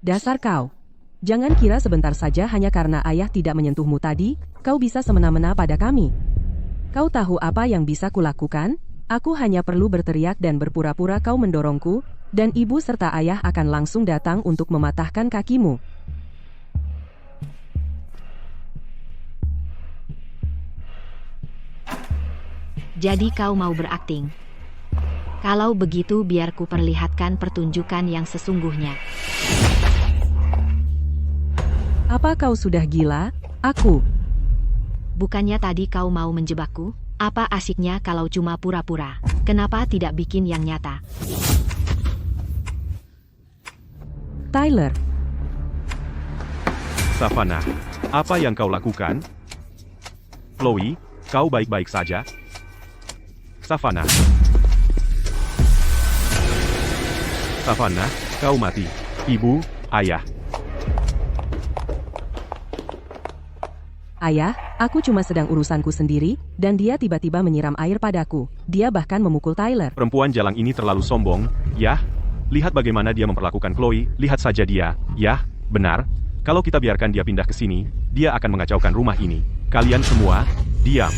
Dasar kau. Jangan kira sebentar saja hanya karena ayah tidak menyentuhmu tadi, kau bisa semena-mena pada kami. Kau tahu apa yang bisa kulakukan? Aku hanya perlu berteriak dan berpura-pura kau mendorongku, dan ibu serta ayah akan langsung datang untuk mematahkan kakimu. Jadi kau mau berakting? Kalau begitu biar ku perlihatkan pertunjukan yang sesungguhnya. Apa kau sudah gila? Aku. Bukannya tadi kau mau menjebakku? Apa asiknya kalau cuma pura-pura? Kenapa tidak bikin yang nyata? Tyler. Savannah, apa yang kau lakukan? Chloe, kau baik-baik saja? Savannah. Savannah, kau mati. Ibu, ayah. Ayah, aku cuma sedang urusanku sendiri, dan dia tiba-tiba menyiram air padaku. Dia bahkan memukul Tyler. Perempuan jalang ini terlalu sombong, yah. Lihat bagaimana dia memperlakukan Chloe, lihat saja dia, yah, benar. Kalau kita biarkan dia pindah ke sini, dia akan mengacaukan rumah ini. Kalian semua, diam.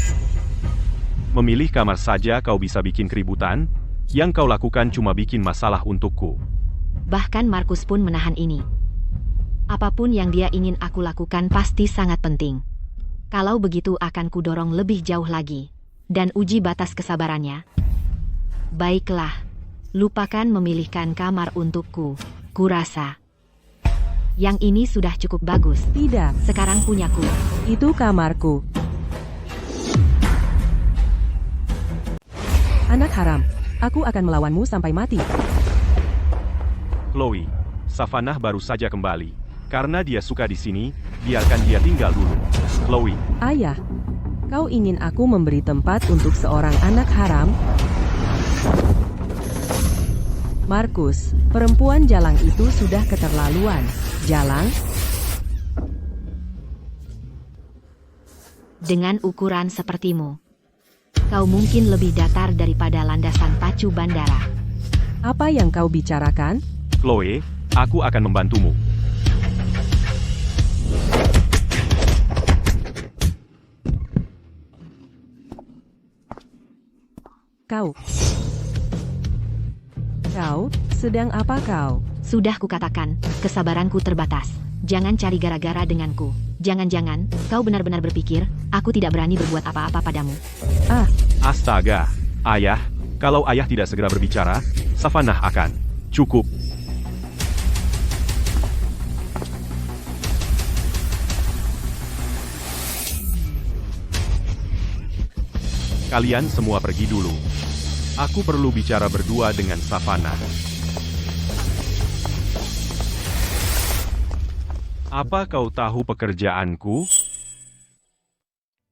Memilih kamar saja kau bisa bikin keributan, yang kau lakukan cuma bikin masalah untukku. Bahkan Markus pun menahan ini. Apapun yang dia ingin aku lakukan pasti sangat penting. Kalau begitu akan kudorong lebih jauh lagi. Dan uji batas kesabarannya. Baiklah. Lupakan memilihkan kamar untukku. Kurasa. Yang ini sudah cukup bagus. Tidak. Sekarang punyaku. Itu kamarku. Anak haram. Aku akan melawanmu sampai mati. Chloe, Savannah baru saja kembali. Karena dia suka di sini, biarkan dia tinggal dulu. Chloe. Ayah, kau ingin aku memberi tempat untuk seorang anak haram? Markus, perempuan jalang itu sudah keterlaluan. Jalang? Dengan ukuran sepertimu, kau mungkin lebih datar daripada landasan pacu bandara. Apa yang kau bicarakan? Chloe, aku akan membantumu. Kau, sedang apa kau? Sudah kukatakan, kesabaranku terbatas. Jangan cari gara-gara denganku. Jangan-jangan, kau benar-benar berpikir, aku tidak berani berbuat apa-apa padamu. Astaga, ayah, kalau ayah tidak segera berbicara, Savannah akan. Cukup. Kalian semua pergi dulu. Aku perlu bicara berdua dengan Savannah. Apa kau tahu pekerjaanku?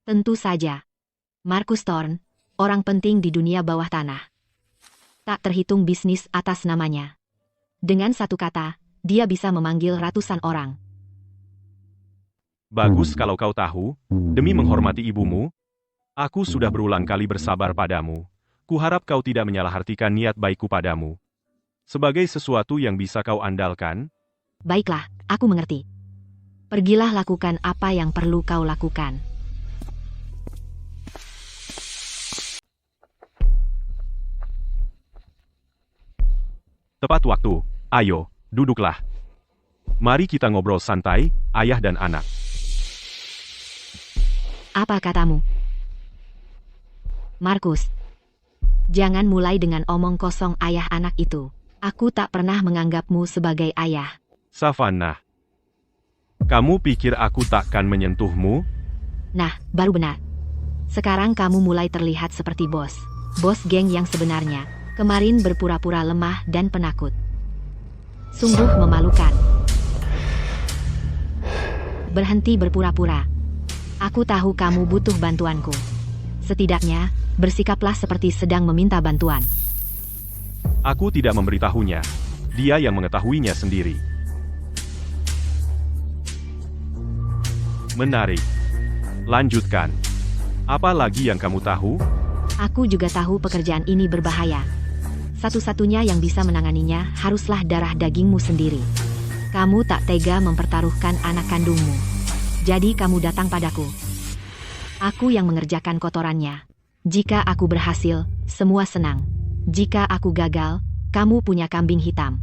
Tentu saja. Markus Thorne, orang penting di dunia bawah tanah. Tak terhitung bisnis atas namanya. Dengan satu kata, dia bisa memanggil ratusan orang. Bagus kalau kau tahu, demi menghormati ibumu, aku sudah berulang kali bersabar padamu. Kuharap kau tidak menyalahartikan niat baikku padamu. Sebagai sesuatu yang bisa kau andalkan. Baiklah, aku mengerti. Pergilah lakukan apa yang perlu kau lakukan. Tepat waktu. Ayo, duduklah. Mari kita ngobrol santai, ayah dan anak. Apa katamu? Markus. Jangan mulai dengan omong kosong ayah anak itu. Aku tak pernah menganggapmu sebagai ayah. Savannah. Kamu pikir aku takkan menyentuhmu? Nah, baru benar. Sekarang kamu mulai terlihat seperti bos. Bos geng yang sebenarnya. Kemarin berpura-pura lemah dan penakut. Sungguh memalukan. Berhenti berpura-pura. Aku tahu kamu butuh bantuanku. Setidaknya, bersikaplah seperti sedang meminta bantuan. Aku tidak memberitahunya. Dia yang mengetahuinya sendiri. Menarik. Lanjutkan. Apa lagi yang kamu tahu? Aku juga tahu pekerjaan ini berbahaya. Satu-satunya yang bisa menanganinya haruslah darah dagingmu sendiri. Kamu tak tega mempertaruhkan anak kandungmu. Jadi kamu datang padaku. Aku yang mengerjakan kotorannya. Jika aku berhasil, semua senang. Jika aku gagal, kamu punya kambing hitam.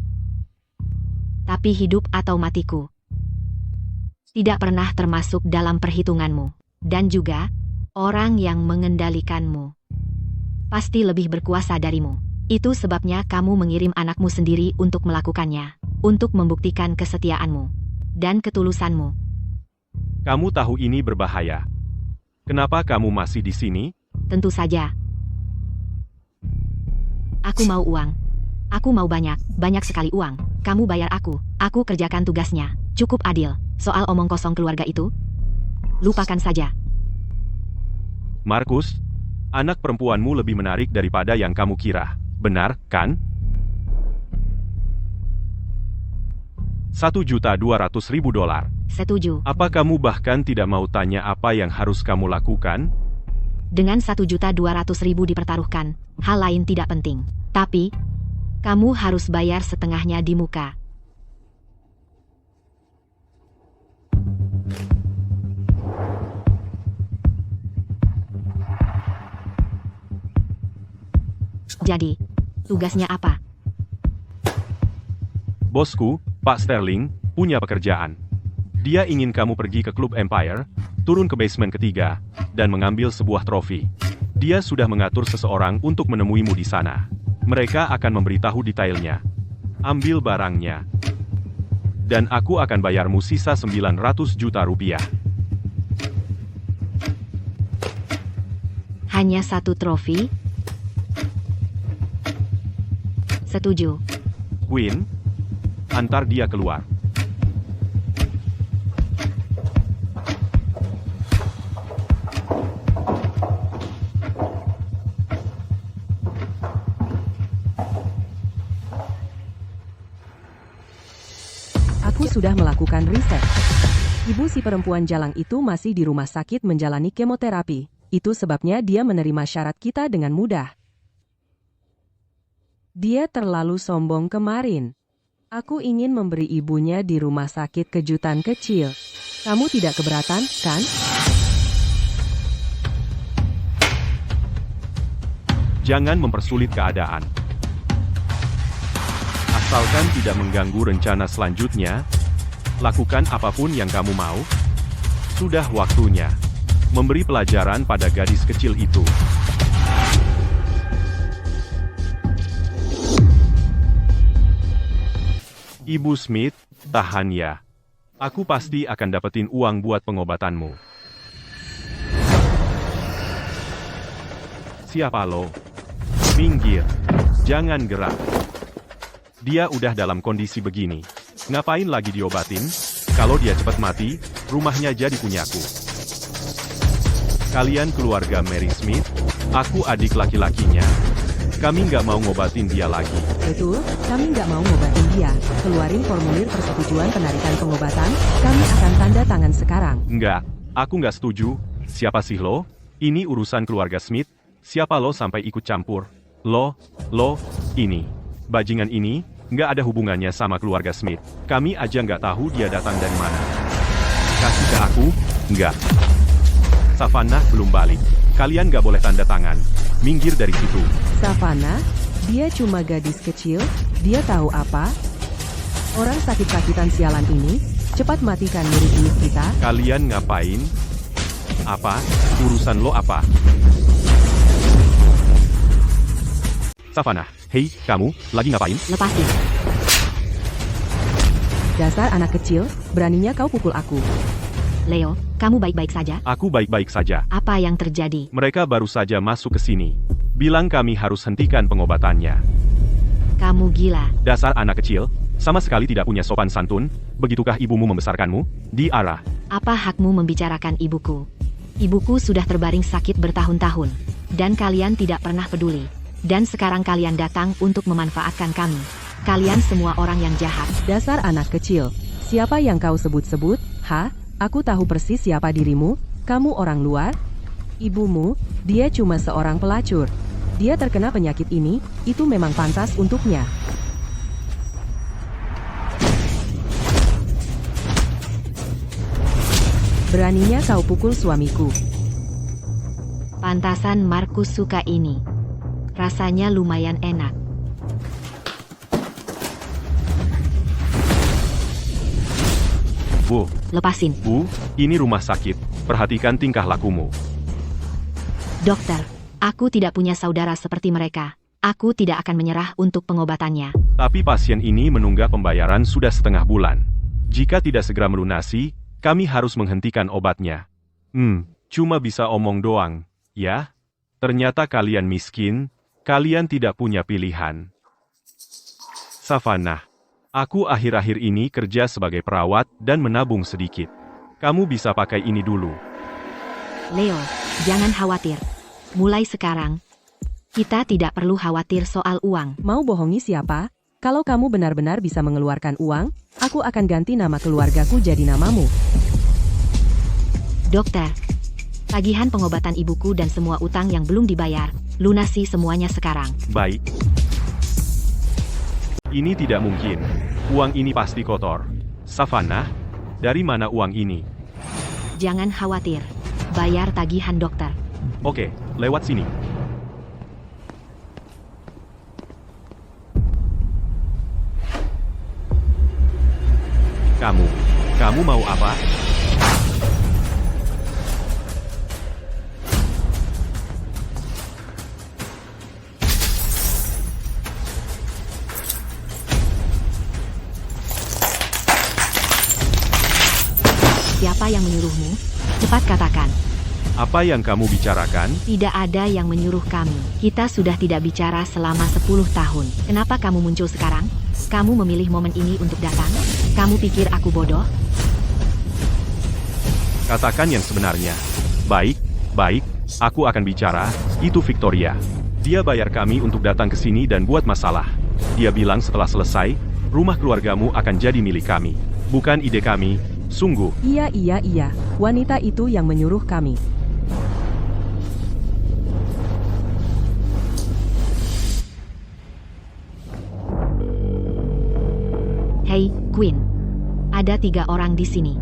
Tapi hidup atau matiku tidak pernah termasuk dalam perhitunganmu. Dan juga, orang yang mengendalikanmu pasti lebih berkuasa darimu. Itu sebabnya kamu mengirim anakmu sendiri untuk melakukannya. Untuk membuktikan kesetiaanmu dan ketulusanmu. Kamu tahu ini berbahaya. Kenapa kamu masih di sini? Tentu saja. Aku mau uang. Aku mau banyak sekali uang. Kamu bayar aku kerjakan tugasnya. Cukup adil. Soal omong kosong keluarga itu, lupakan saja. Markus, anak perempuanmu lebih menarik daripada yang kamu kira. Benar, kan? 1.200.000 dolar. Setuju. Apa kamu bahkan tidak mau tanya apa yang harus kamu lakukan? Dengan 1.200.000 dipertaruhkan, hal lain tidak penting. Tapi, kamu harus bayar setengahnya di muka. Jadi, tugasnya apa? Bosku, Pak Sterling, punya pekerjaan. Dia ingin kamu pergi ke klub Empire, turun ke basement ketiga, dan mengambil sebuah trofi. Dia sudah mengatur seseorang untuk menemuimu di sana. Mereka akan memberitahu detailnya. Ambil barangnya. Dan aku akan bayarmu sisa 900 juta rupiah. Hanya satu trofi? Setuju. Queen, antar dia keluar. Aku sudah melakukan riset. Ibu si perempuan jalang itu masih di rumah sakit menjalani kemoterapi. Itu sebabnya dia menerima syarat kita dengan mudah. Dia terlalu sombong kemarin. Aku ingin memberi ibunya di rumah sakit kejutan kecil. Kamu tidak keberatan, kan? Jangan mempersulit keadaan. Asalkan tidak mengganggu rencana selanjutnya, lakukan apapun yang kamu mau. Sudah waktunya memberi pelajaran pada gadis kecil itu. Ibu Smith, tahan ya. Aku pasti akan dapetin uang buat pengobatanmu. Siapa lo? Minggir. Jangan gerak. Dia udah dalam kondisi begini. Ngapain lagi diobatin? Kalau dia cepat mati, rumahnya jadi punyaku. Kalian keluarga Mary Smith, aku adik laki-lakinya. Kami nggak mau ngobatin dia lagi. Betul, kami nggak mau ngobatin dia. Keluarin formulir persetujuan penarikan pengobatan, kami akan tanda tangan sekarang. Nggak, aku nggak setuju. Siapa sih lo? Ini urusan keluarga Smith. Siapa lo sampai ikut campur? Lo, ini. Bajingan ini, nggak ada hubungannya sama keluarga Smith. Kami aja nggak tahu dia datang dari mana. Kasih ke aku? Nggak. Savannah belum balik. Kalian nggak boleh tanda tangan. Minggir dari situ. Savannah, dia cuma gadis kecil, dia tahu apa? Orang sakit-sakitan sialan ini, cepat matikan murid-murid kita. Kalian ngapain? Apa? Urusan lo apa? Savannah, hei, kamu, lagi ngapain? Lepasin. Dasar anak kecil, beraninya kau pukul aku. Leo, kamu baik-baik saja? Aku baik-baik saja. Apa yang terjadi? Mereka baru saja masuk ke sini. Bilang kami harus hentikan pengobatannya. Kamu gila. Dasar anak kecil, sama sekali tidak punya sopan santun. Begitukah ibumu membesarkanmu? Di arah. Apa hakmu membicarakan ibuku? Ibuku sudah terbaring sakit bertahun-tahun. Dan kalian tidak pernah peduli. Dan sekarang kalian datang untuk memanfaatkan kami. Kalian semua orang yang jahat. Dasar anak kecil, siapa yang kau sebut-sebut? Hah? Aku tahu persis siapa dirimu. Kamu orang luar? Ibumu, dia cuma seorang pelacur. Dia terkena penyakit ini, itu memang pantas untuknya. Beraninya kau pukul suamiku. Pantasan Markus suka ini. Rasanya lumayan enak. Bu, Lepasin. Bu, ini rumah sakit. Perhatikan tingkah lakumu. Dokter, aku tidak punya saudara seperti mereka. Aku tidak akan menyerah untuk pengobatannya. Tapi pasien ini menunggak pembayaran sudah setengah bulan. Jika tidak segera melunasi, kami harus menghentikan obatnya. Cuma bisa omong doang, ya? Ternyata kalian miskin, kalian tidak punya pilihan. Savannah, aku akhir-akhir ini kerja sebagai perawat dan menabung sedikit. Kamu bisa pakai ini dulu. Leo, jangan khawatir. Mulai sekarang, kita tidak perlu khawatir soal uang. Mau bohongi siapa? Kalau kamu benar-benar bisa mengeluarkan uang, aku akan ganti nama keluargaku jadi namamu. Dokter, tagihan pengobatan ibuku dan semua utang yang belum dibayar, lunasi semuanya sekarang. Baik. Ini tidak mungkin. Uang ini pasti kotor. Savannah, dari mana uang ini? Jangan khawatir. Bayar tagihan dokter. Oke, lewat sini. Kamu mau apa? Siapa yang menyuruhmu? Cepat katakan. Apa yang kamu bicarakan? Tidak ada yang menyuruh kami. Kita sudah tidak bicara selama 10 tahun. Kenapa kamu muncul sekarang? Kamu memilih momen ini untuk datang? Kamu pikir aku bodoh? Katakan yang sebenarnya. Baik, aku akan bicara. Itu Victoria. Dia bayar kami untuk datang ke sini dan buat masalah. Dia bilang setelah selesai, rumah keluargamu akan jadi milik kami. Bukan ide kami, sungguh. Iya. Wanita itu yang menyuruh kami. Hey, Queen. Ada 3 orang di sini.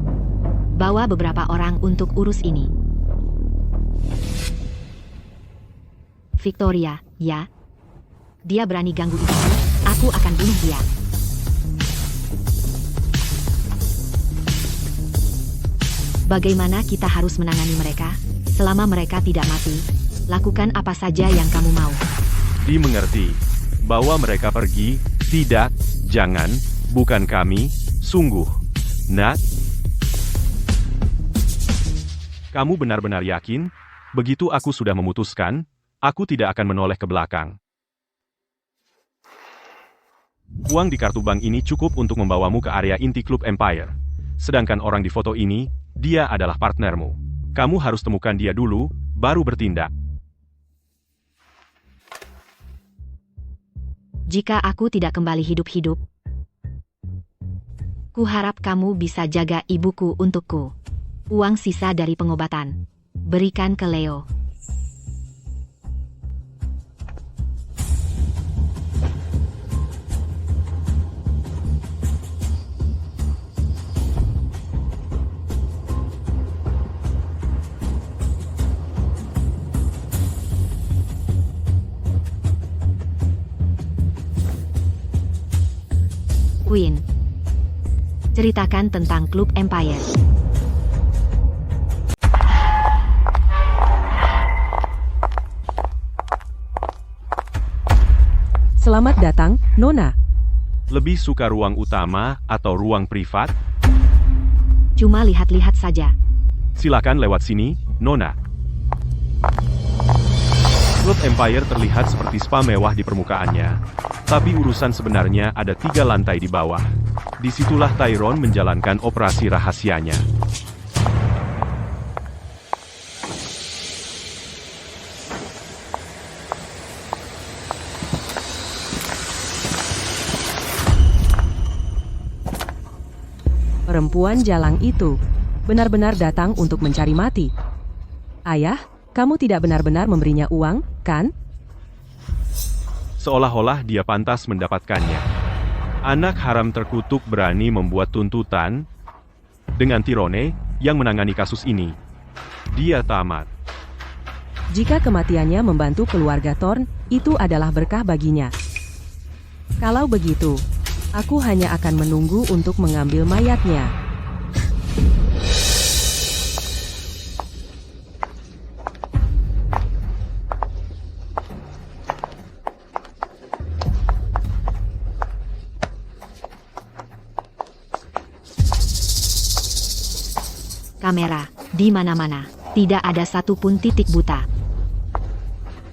Bawa beberapa orang untuk urus ini. Victoria, ya? Dia berani ganggu ibuku, aku akan bunuh dia. Bagaimana kita harus menangani mereka? Selama mereka tidak mati, lakukan apa saja yang kamu mau. Dimengerti. Bawa mereka pergi. Tidak, jangan, bukan kami, sungguh. Nat? Kamu benar-benar yakin? Begitu aku sudah memutuskan, aku tidak akan menoleh ke belakang. Uang di kartu bank ini cukup untuk membawamu ke area inti klub Empire. Sedangkan orang di foto ini, dia adalah partnermu. Kamu harus temukan dia dulu, baru bertindak. Jika aku tidak kembali hidup-hidup, kuharap kamu bisa jaga ibuku untukku. Uang sisa dari pengobatan, berikan ke Leo. Queen, ceritakan tentang klub Empire. Selamat datang, Nona. Lebih suka ruang utama atau ruang privat? Cuma lihat-lihat saja. Silakan lewat sini, Nona. Klub Empire terlihat seperti spa mewah di permukaannya. Tapi urusan sebenarnya ada 3 lantai di bawah. Disitulah Tyrone menjalankan operasi rahasianya. Perempuan jalang itu benar-benar datang untuk mencari mati. Ayah, kamu tidak benar-benar memberinya uang, kan? Seolah-olah dia pantas mendapatkannya. Anak haram terkutuk berani membuat tuntutan. Dengan Tyrone, yang menangani kasus ini. Dia tamat. Jika kematiannya membantu keluarga Thorn, itu adalah berkah baginya. Kalau begitu, aku hanya akan menunggu untuk mengambil mayatnya. Kamera, di mana-mana, tidak ada satupun titik buta.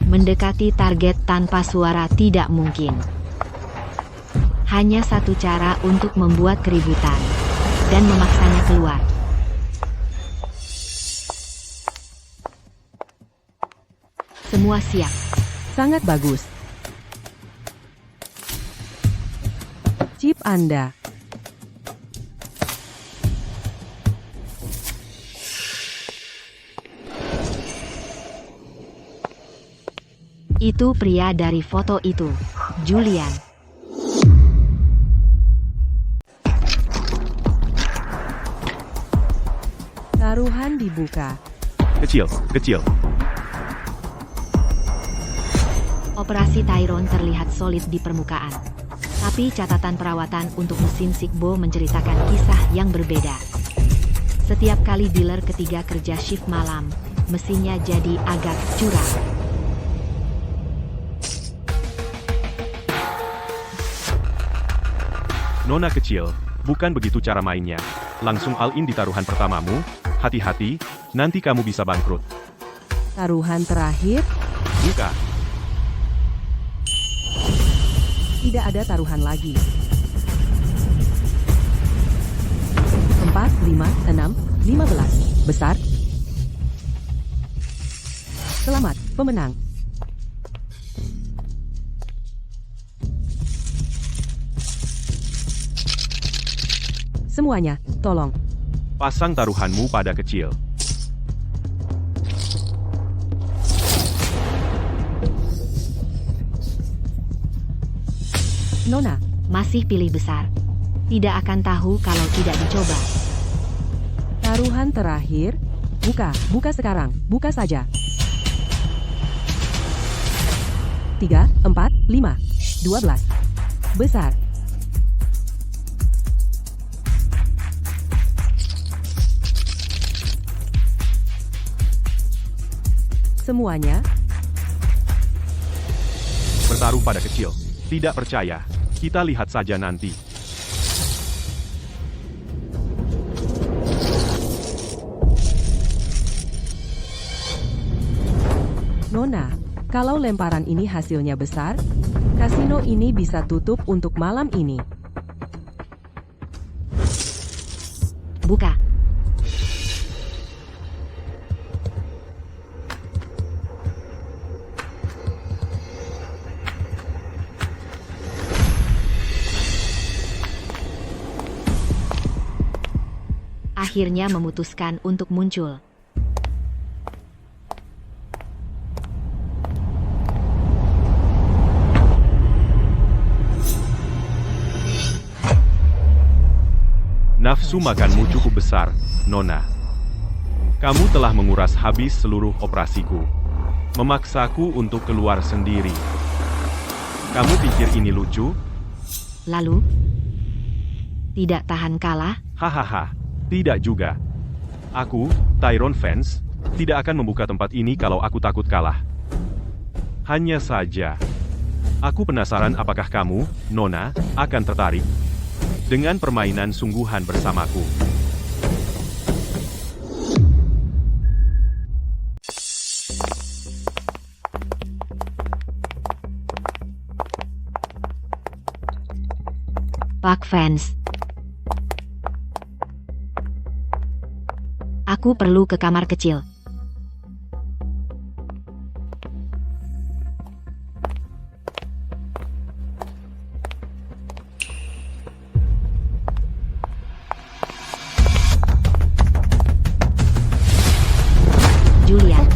Mendekati target tanpa suara tidak mungkin. Hanya satu cara untuk membuat keributan, dan memaksanya keluar. Semua siap. Sangat bagus. Chip Anda. Itu pria dari foto itu, Julian. Taruhan dibuka. Kecil, kecil. Operasi Tyrone terlihat solid di permukaan. Tapi catatan perawatan untuk mesin Sigbo menceritakan kisah yang berbeda. Setiap kali dealer ketiga kerja shift malam, mesinnya jadi agak curang. Nona kecil, bukan begitu cara mainnya. Langsung all-in di taruhan pertamamu, hati-hati, nanti kamu bisa bangkrut. Taruhan terakhir, Buka. tidak ada taruhan lagi. 4, 5, 6, 15. Besar. Selamat, pemenang. Semuanya, tolong. Pasang taruhanmu pada kecil. Nona, Masih pilih besar. Tidak akan tahu kalau tidak dicoba. taruhan terakhir. Buka sekarang, buka saja. 3, 4, 5, 12. Besar. Semuanya, Bertaruh pada kecil. Tidak percaya. Kita lihat saja nanti. Nona, kalau lemparan ini hasilnya besar, kasino ini bisa tutup untuk malam ini. Buka. Akhirnya memutuskan untuk muncul. Nafsu makanmu cukup besar, Nona. Kamu telah menguras habis seluruh operasiku. Memaksaku untuk keluar sendiri. Kamu pikir ini lucu? Lalu, tidak tahan kalah, Hahaha, tidak juga. Aku, Tyrone Fence, tidak akan membuka tempat ini kalau aku takut kalah. Hanya saja, aku penasaran apakah kamu, Nona, akan tertarik dengan permainan sungguhan bersamaku. Pak Fans. Aku perlu ke kamar kecil. Julian.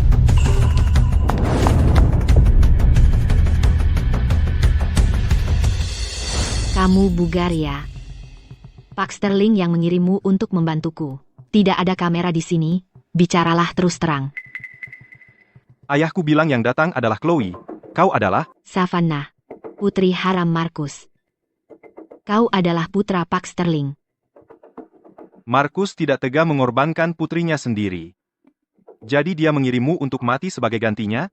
Kamu bugar ya. Pak Sterling yang mengirimmu untuk membantuku. Tidak ada kamera di sini, bicaralah terus terang. Ayahku bilang yang datang adalah Chloe. Kau adalah? Savannah, putri haram Markus. Kau adalah putra Pak Sterling. Markus tidak tega mengorbankan putrinya sendiri. Jadi dia mengirimmu untuk mati sebagai gantinya?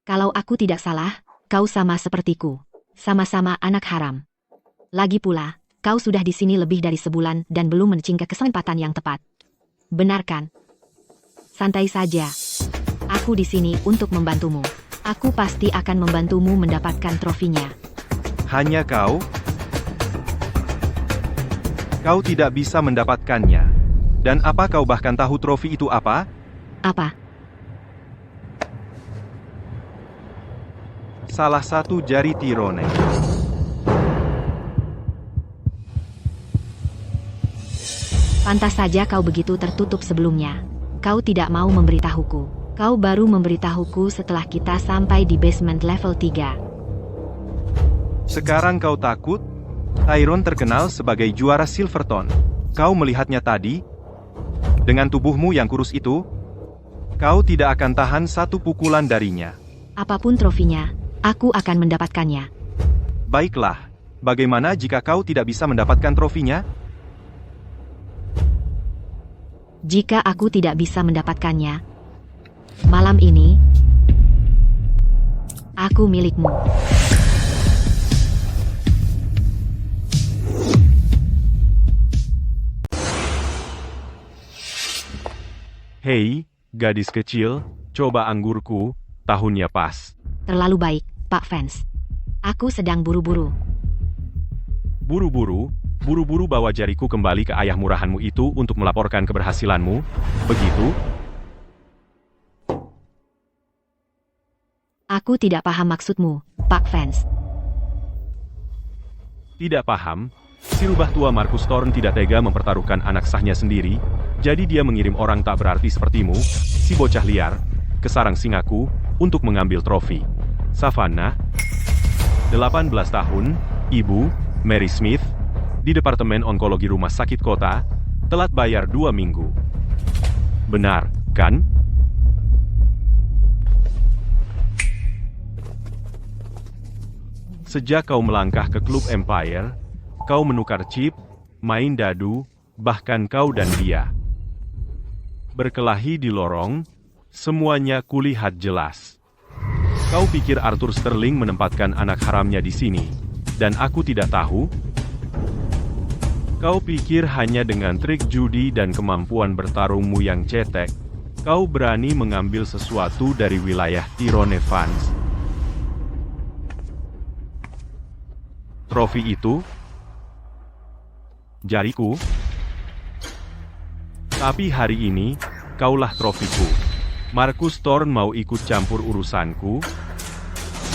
Kalau aku tidak salah, kau sama sepertiku. Sama-sama anak haram. Lagi pula, kau sudah di sini lebih dari sebulan dan belum mencing ke kesempatan yang tepat. Benar kan? Santai saja. Aku di sini untuk membantumu. Aku pasti akan membantumu mendapatkan trofinya. Hanya kau? Kau tidak bisa mendapatkannya. Dan apa kau bahkan tahu trofi itu apa? Apa? Salah satu jari Tyrone. Pantas saja kau begitu tertutup sebelumnya. Kau tidak mau memberitahuku. Kau baru memberitahuku setelah kita sampai di basement level 3. Sekarang kau takut? Tyrone terkenal sebagai juara Silverton. Kau melihatnya tadi? Dengan tubuhmu yang kurus itu, kau tidak akan tahan satu pukulan darinya. Apapun trofinya, aku akan mendapatkannya. Baiklah, bagaimana jika kau tidak bisa mendapatkan trofinya? Jika aku tidak bisa mendapatkannya, malam ini, aku milikmu. Hei, gadis kecil, coba anggurku, tahunnya pas. Terlalu baik, Pak Vance. Aku sedang buru-buru. Buru-buru bawa jariku kembali ke ayah murahanmu itu untuk melaporkan keberhasilanmu, begitu? Aku tidak paham maksudmu, Pak Vance. Tidak paham? Si rubah tua Markus Thorn tidak tega mempertaruhkan anak sahnya sendiri, jadi dia mengirim orang tak berarti sepertimu, si bocah liar, ke sarang singaku, untuk mengambil trofi. Savannah, 18 tahun, Ibu, Mary Smith, di Departemen Onkologi Rumah Sakit Kota, telat bayar 2 minggu. Benar, kan? Sejak kau melangkah ke klub Empire, kau menukar chip, main dadu, bahkan kau dan dia berkelahi di lorong, semuanya kulihat jelas. Kau pikir Arthur Sterling menempatkan anak haramnya di sini, dan aku tidak tahu? Kau pikir hanya dengan trik judi dan kemampuan bertarungmu yang cetek, kau berani mengambil sesuatu dari wilayah Tyrone Vance? Trofi itu? Jariku? Tapi hari ini, kaulah trofiku. Markus Thorn mau ikut campur urusanku?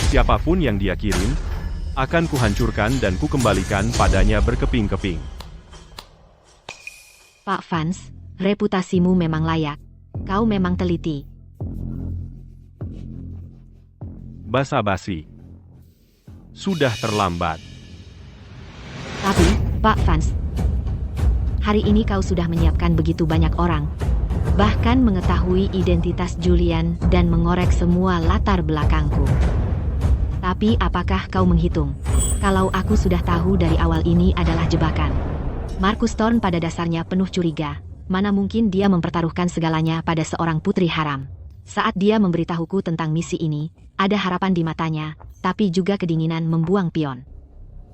Siapapun yang dia kirim, akan kuhancurkan dan kukembalikan padanya berkeping-keping. Pak Vance, reputasimu memang layak. Kau memang teliti. Basa-basi. Sudah terlambat. Tapi, Pak Vance, hari ini kau sudah menyiapkan begitu banyak orang. Bahkan mengetahui identitas Julian dan mengorek semua latar belakangku. Tapi apakah kau menghitung? Kalau aku sudah tahu dari awal ini adalah jebakan. Markus Thorn pada dasarnya penuh curiga. Mana mungkin dia mempertaruhkan segalanya pada seorang putri haram. Saat dia memberitahuku tentang misi ini, ada harapan di matanya, tapi juga kedinginan membuang pion.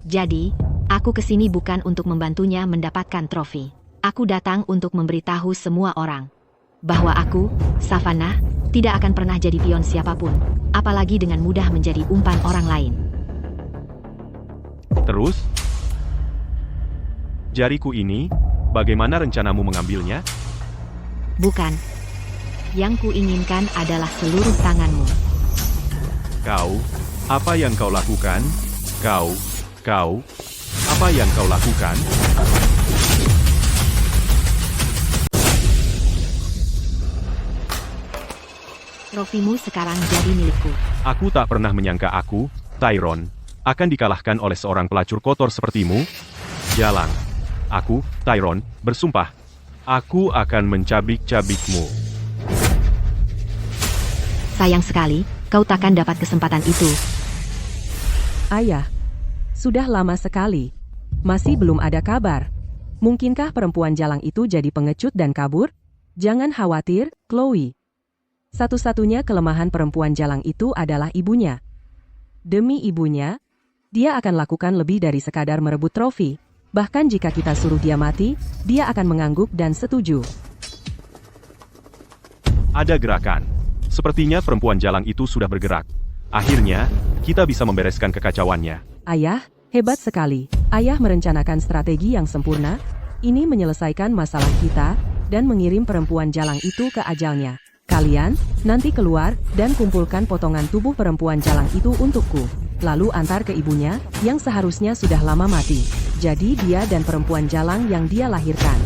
Jadi, aku kesini bukan untuk membantunya mendapatkan trofi. Aku datang untuk memberitahu semua orang bahwa aku, Savannah, tidak akan pernah jadi pion siapapun, apalagi dengan mudah menjadi umpan orang lain. Terus? Jariku ini, bagaimana rencanamu mengambilnya? Bukan. Yang kuinginkan adalah seluruh tanganmu. Kau, apa yang kau lakukan? Kau, apa yang kau lakukan? Trofimu sekarang jadi milikku. Aku tak pernah menyangka aku, Tyrone, akan dikalahkan oleh seorang pelacur kotor sepertimu. Jalang. Aku, Tyrone, bersumpah, Aku akan mencabik-cabikmu. Sayang sekali, kau takkan dapat kesempatan itu. Ayah, sudah lama sekali. Masih belum ada kabar. Mungkinkah perempuan jalang itu jadi pengecut dan kabur? Jangan khawatir, Chloe. Satu-satunya kelemahan perempuan jalang itu adalah ibunya. Demi ibunya, dia akan lakukan lebih dari sekadar merebut trofi. Bahkan jika kita suruh dia mati, dia akan mengangguk dan setuju. Ada gerakan. Sepertinya perempuan jalang itu sudah bergerak. Akhirnya, kita bisa membereskan kekacauannya. Ayah, hebat sekali. Ayah merencanakan strategi yang sempurna. Ini menyelesaikan masalah kita dan mengirim perempuan jalang itu ke ajalnya. Kalian, nanti keluar dan kumpulkan potongan tubuh perempuan jalang itu untukku. Lalu antar ke ibunya, yang seharusnya sudah lama mati. Jadi dia dan perempuan jalang yang dia lahirkan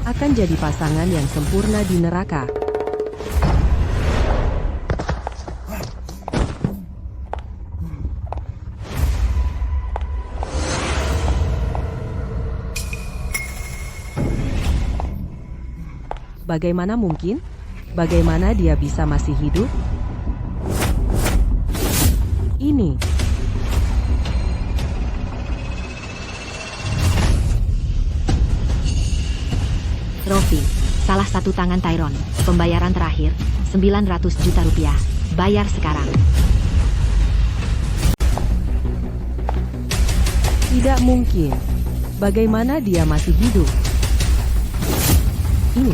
akan jadi pasangan yang sempurna di neraka. Bagaimana mungkin? Bagaimana dia bisa masih hidup? Ini. Trofi, salah satu tangan Tyron. Pembayaran terakhir, 900 juta rupiah. Bayar sekarang. Tidak mungkin. Bagaimana dia masih hidup? Ini.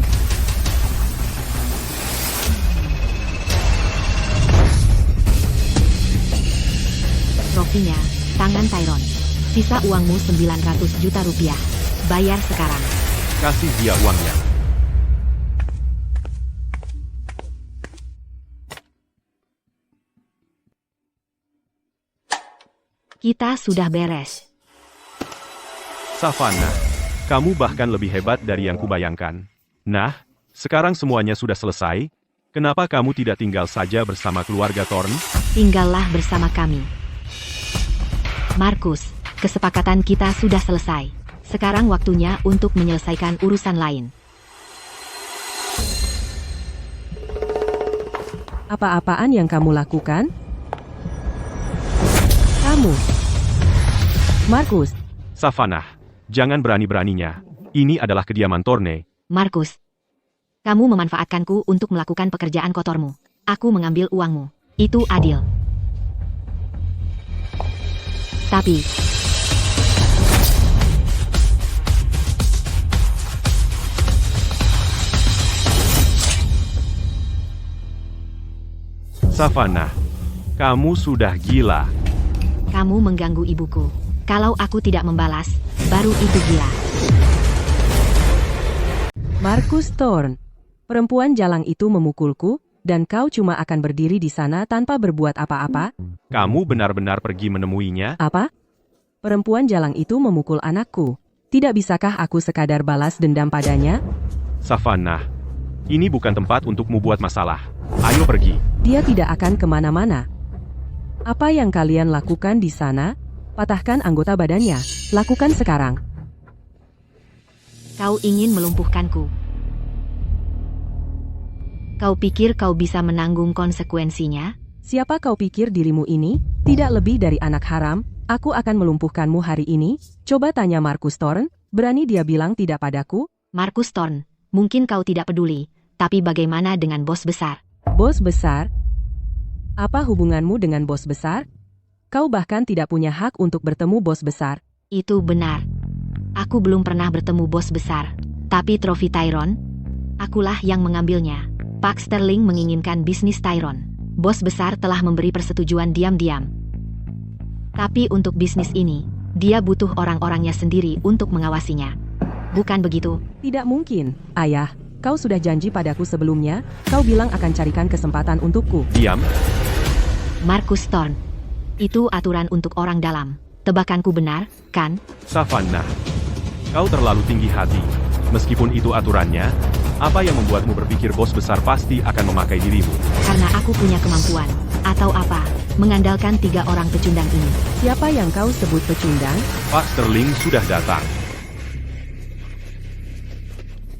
Trofinya, tangan Tyron. Sisa uangmu 900 juta rupiah. Bayar sekarang. Kasih dia uangnya. Kita sudah beres. Savannah, kamu bahkan lebih hebat dari yang kubayangkan. Nah, sekarang semuanya sudah selesai. Kenapa kamu tidak tinggal saja bersama keluarga Thorn? Tinggallah bersama kami. Markus, kesepakatan kita sudah selesai. Sekarang waktunya untuk menyelesaikan urusan lain. Apa-apaan yang kamu lakukan? Kamu. Markus, Savannah, jangan berani-beraninya. Ini adalah kediaman Thorne. Markus, kamu memanfaatkanku untuk melakukan pekerjaan kotormu. Aku mengambil uangmu. Itu adil. Tapi, Savannah, kamu sudah gila. kamu mengganggu ibuku. Kalau aku tidak membalas, baru itu gila. Markus Thorn. Perempuan jalang itu memukulku, dan kau cuma akan berdiri di sana tanpa berbuat apa-apa? Kamu benar-benar pergi menemuinya? Apa? Perempuan jalang itu memukul anakku. Tidak bisakah aku sekadar balas dendam padanya? Savannah, ini bukan tempat untukmu buat masalah. Ayo pergi. Dia tidak akan kemana-mana. Apa yang kalian lakukan di sana? Patahkan anggota badannya. Lakukan sekarang. Kau ingin melumpuhkanku. Kau pikir kau bisa menanggung konsekuensinya? Siapa kau pikir dirimu ini? Tidak lebih dari anak haram. Aku akan melumpuhkanmu hari ini. Coba tanya Markus Thorn. Berani dia bilang tidak padaku? Markus Thorn, mungkin kau tidak peduli, tapi bagaimana dengan bos besar? Bos besar? Apa hubunganmu dengan bos besar? Kau bahkan tidak punya hak untuk bertemu bos besar. Itu benar. Aku belum pernah bertemu bos besar. Tapi trofi Tyron, akulah yang mengambilnya. Pak Sterling menginginkan bisnis Tyron. Bos besar telah memberi persetujuan diam-diam. Tapi untuk bisnis ini, dia butuh orang-orangnya sendiri untuk mengawasinya. Bukan begitu? Tidak mungkin, ayah. Kau sudah janji padaku sebelumnya. Kau bilang akan carikan kesempatan untukku. Diam. Markus Thorn. Itu aturan untuk orang dalam. Tebakanku benar, kan? Savannah, kau terlalu tinggi hati. Meskipun itu aturannya, apa yang membuatmu berpikir bos besar pasti akan memakai dirimu? Karena aku punya kemampuan. Atau apa? Mengandalkan 3 orang pecundang ini. Siapa yang kau sebut pecundang? Pak Sterling sudah datang.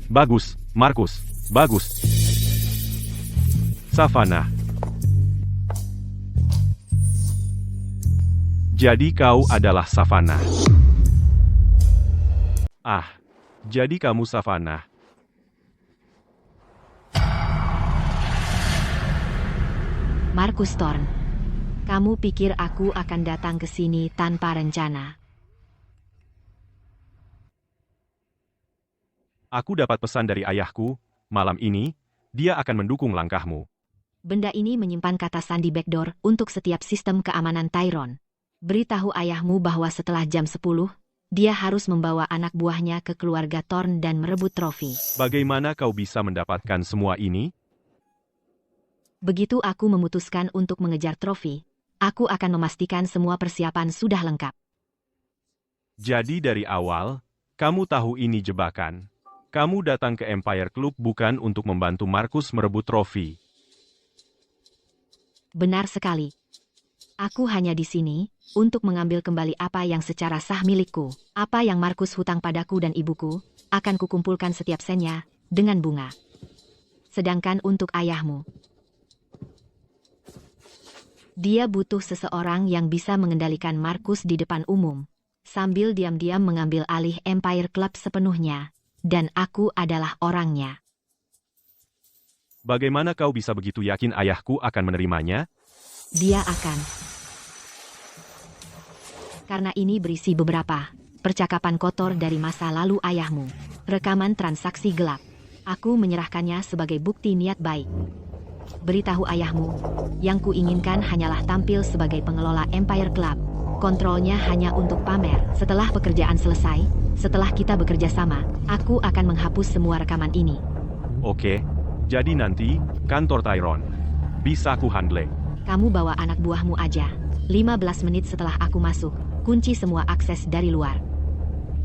Bagus, Markus. Bagus. Savannah. Jadi kau adalah Savannah. Ah, jadi kamu Savannah. Markus Thorn, kamu pikir aku akan datang ke sini tanpa rencana? Aku dapat pesan dari ayahku, malam ini, dia akan mendukung langkahmu. Benda ini menyimpan kata sandi backdoor untuk setiap sistem keamanan Tyrone. Beritahu ayahmu bahwa setelah jam 10, dia harus membawa anak buahnya ke keluarga Thorn dan merebut trofi. Bagaimana kau bisa mendapatkan semua ini? Begitu aku memutuskan untuk mengejar trofi, aku akan memastikan semua persiapan sudah lengkap. Jadi dari awal, kamu tahu ini jebakan. Kamu datang ke Empire Club bukan untuk membantu Markus merebut trofi. Benar sekali. Aku hanya di sini untuk mengambil kembali apa yang secara sah milikku. Apa yang Markus hutang padaku dan ibuku, akan kukumpulkan setiap sennya dengan bunga. Sedangkan untuk ayahmu, dia butuh seseorang yang bisa mengendalikan Markus di depan umum, sambil diam-diam mengambil alih Empire Club sepenuhnya. Dan aku adalah orangnya. Bagaimana kau bisa begitu yakin ayahku akan menerimanya? Dia akan. Karena ini berisi beberapa percakapan kotor dari masa lalu ayahmu. Rekaman transaksi gelap. Aku menyerahkannya sebagai bukti niat baik. Beritahu ayahmu, yang kuinginkan hanyalah tampil sebagai pengelola Empire Club. Kontrolnya hanya untuk pamer. Setelah pekerjaan selesai, setelah kita bekerja sama, aku akan menghapus semua rekaman ini. Oke, jadi nanti, kantor Tyrone. Bisa ku handle. Kamu bawa anak buahmu aja. 15 menit setelah aku masuk, kunci semua akses dari luar.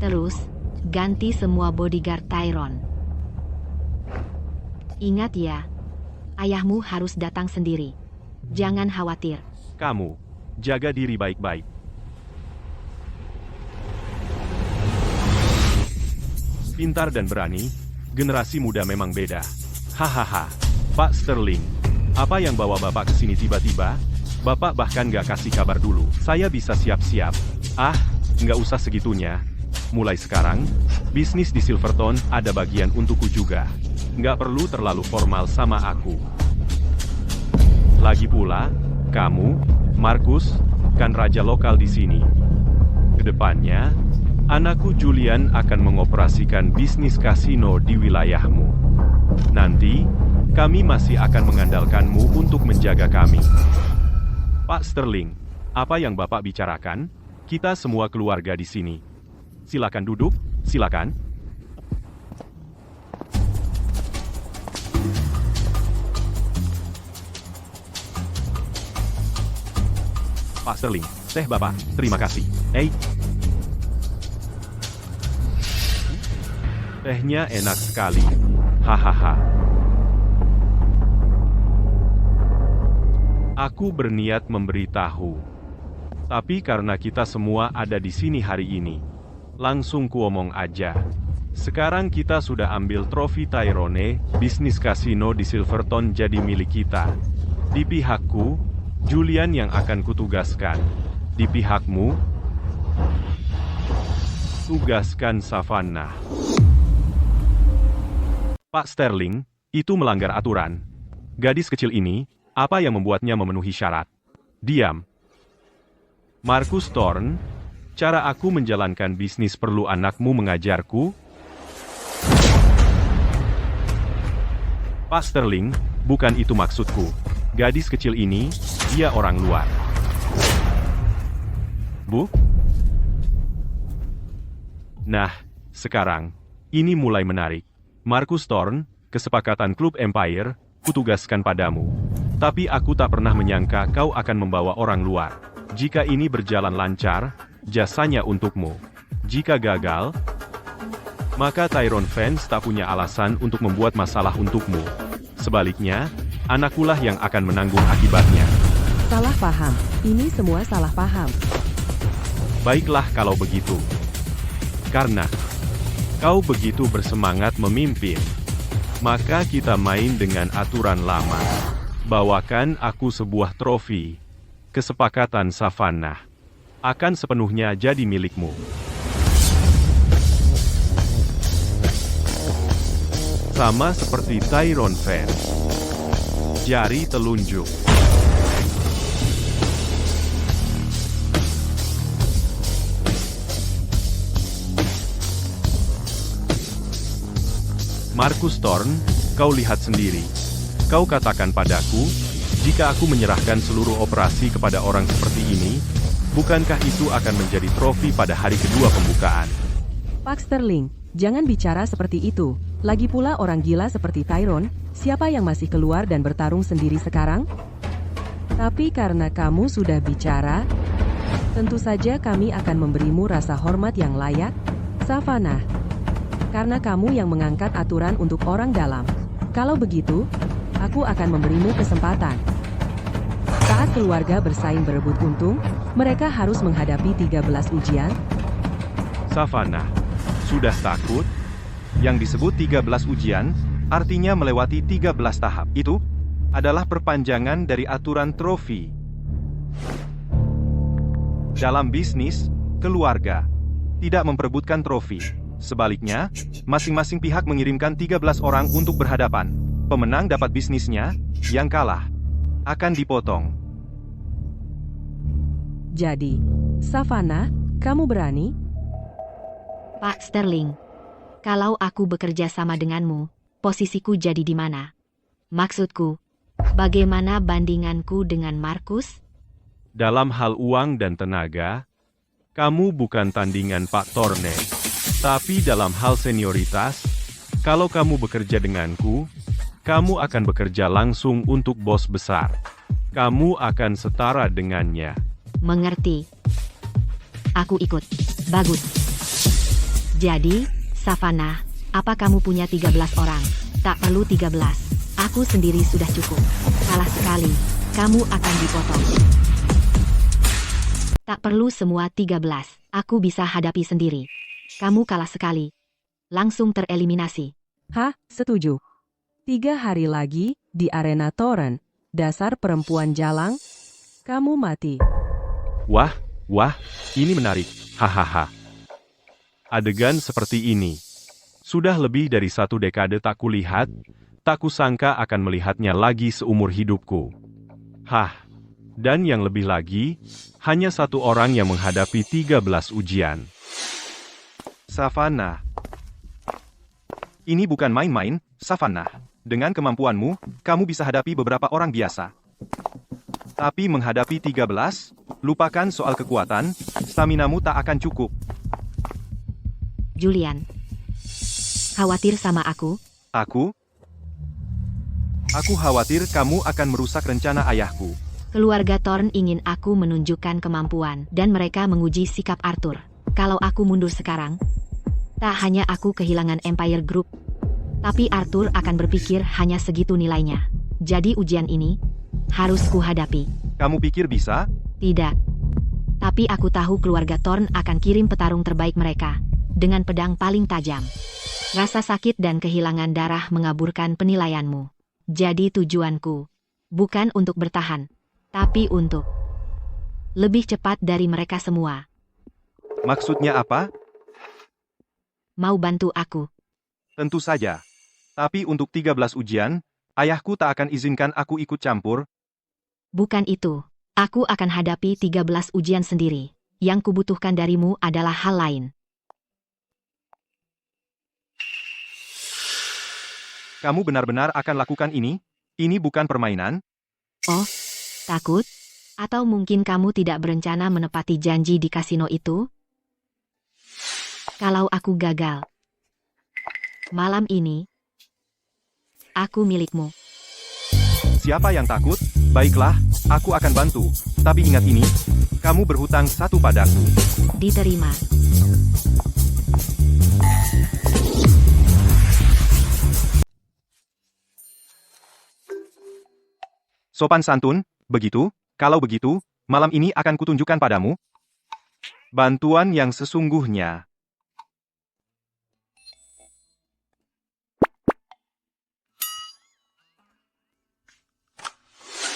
Terus, ganti semua bodyguard Tyrone. Ingat ya, ayahmu harus datang sendiri. Jangan khawatir. Kamu, jaga diri baik-baik. Pintar dan berani, generasi muda memang beda. Hahaha, Pak Sterling, apa yang bawa Bapak ke sini tiba-tiba? Bapak bahkan gak kasih kabar dulu. Saya bisa siap-siap. Ah, nggak usah segitunya. Mulai sekarang, bisnis di Silverton ada bagian untukku juga. Nggak perlu terlalu formal sama aku. Lagi pula, kamu, Markus, kan raja lokal di sini. Kedepannya, anakku Julian akan mengoperasikan bisnis kasino di wilayahmu. Nanti, kami masih akan mengandalkanmu untuk menjaga kami. Pak Sterling, apa yang Bapak bicarakan? Kita semua keluarga di sini. Silakan duduk, silakan. Pak Sterling, teh Bapak, terima kasih. Tehnya enak sekali. Hahaha. Aku berniat memberitahu. Tapi karena kita semua ada di sini hari ini, langsung kuomong aja. Sekarang kita sudah ambil trofi Tyrone, bisnis kasino di Silverton jadi milik kita. Di pihakku, Julian yang akan kutugaskan. Di pihakmu, tugaskan Savannah. Pak Sterling, itu melanggar aturan. Gadis kecil ini, apa yang membuatnya memenuhi syarat? Diam. Markus Thorn, cara aku menjalankan bisnis perlu anakmu mengajarku? Pak Sterling, bukan itu maksudku. Gadis kecil ini, dia orang luar. Bu? Nah, sekarang, ini mulai menarik. Markus Thorn, kesepakatan klub Empire, kutugaskan padamu. Tapi aku tak pernah menyangka kau akan membawa orang luar. Jika ini berjalan lancar, jasanya untukmu. Jika gagal, maka Tyrone fans tak punya alasan untuk membuat masalah untukmu. Sebaliknya, anakkulah yang akan menanggung akibatnya. Salah paham. Ini semua salah paham. Baiklah kalau begitu. Karena Kau begitu bersemangat memimpin. Maka kita main dengan aturan lama. Bawakan aku sebuah trofi. Kesepakatan Savannah akan sepenuhnya jadi milikmu. Sama seperti Tyrone Vance. Jari telunjuk. Marcus Thorn, kau lihat sendiri. Kau katakan padaku, jika aku menyerahkan seluruh operasi kepada orang seperti ini, bukankah itu akan menjadi trofi pada hari kedua pembukaan? Pak Sterling, jangan bicara seperti itu. Lagi pula orang gila seperti Tyrone, siapa yang masih keluar dan bertarung sendiri sekarang? Tapi karena kamu sudah bicara, tentu saja kami akan memberimu rasa hormat yang layak, Savannah. Karena kamu yang mengangkat aturan untuk orang dalam. Kalau begitu, aku akan memberimu kesempatan. Saat keluarga bersaing berebut untung, mereka harus menghadapi 13 ujian. Savannah, sudah takut? Yang disebut 13 ujian, artinya melewati 13 tahap. Itu adalah perpanjangan dari aturan trofi. Dalam bisnis, keluarga tidak memperebutkan trofi. Sebaliknya, masing-masing pihak mengirimkan 13 orang untuk berhadapan. Pemenang dapat bisnisnya, yang kalah akan dipotong. Jadi, Savannah, kamu berani? Pak Sterling, kalau aku bekerja sama denganmu, posisiku jadi di mana? Maksudku, bagaimana bandinganku dengan Marcus? Dalam hal uang dan tenaga, kamu bukan tandingan Pak Thorne. Tapi dalam hal senioritas, kalau kamu bekerja denganku, kamu akan bekerja langsung untuk bos besar. Kamu akan setara dengannya. Mengerti. Aku ikut. Bagus. Jadi, Savannah, apa kamu punya 13 orang? Tak perlu 13. Aku sendiri sudah cukup. Kalah sekali, kamu akan dipotong. Tak perlu semua 13. Aku bisa hadapi sendiri. Kamu kalah sekali. Langsung tereliminasi. Hah, setuju. 3 hari lagi, di arena Torrent. Dasar perempuan jalang, kamu mati. Wah, ini menarik. Hahaha. Adegan seperti ini. Sudah lebih dari 1 dekade tak kulihat, tak kusangka akan melihatnya lagi seumur hidupku. Hah. Dan yang lebih lagi, hanya 1 orang yang menghadapi 13 ujian. Savannah. Ini bukan main-main, Savannah. Dengan kemampuanmu, kamu bisa hadapi beberapa orang biasa. Tapi menghadapi 13, lupakan soal kekuatan, staminamu tak akan cukup. Julian. Khawatir sama aku? Aku khawatir kamu akan merusak rencana ayahku. Keluarga Thorn ingin aku menunjukkan kemampuan dan mereka menguji sikap Arthur. Kalau aku mundur sekarang, tak hanya aku kehilangan Empire Group, tapi Arthur akan berpikir hanya segitu nilainya. Jadi ujian ini harus kuhadapi. Kamu pikir bisa? Tidak. Tapi aku tahu keluarga Thorn akan kirim petarung terbaik mereka dengan pedang paling tajam. Rasa sakit dan kehilangan darah mengaburkan penilaianmu. Jadi tujuanku bukan untuk bertahan, tapi untuk lebih cepat dari mereka semua. Maksudnya apa? Mau bantu aku? Tentu saja. Tapi untuk 13 ujian, ayahku tak akan izinkan aku ikut campur. Bukan itu. Aku akan hadapi 13 ujian sendiri. Yang kubutuhkan darimu adalah hal lain. Kamu benar-benar akan lakukan ini? Ini bukan permainan? Oh, takut? Atau mungkin kamu tidak berencana menepati janji di kasino itu? Kalau aku gagal, malam ini, aku milikmu. Siapa yang takut? Baiklah, aku akan bantu. Tapi ingat ini, kamu berhutang 1 padaku. Diterima. Sopan santun, begitu? Kalau begitu, malam ini akan kutunjukkan padamu bantuan yang sesungguhnya.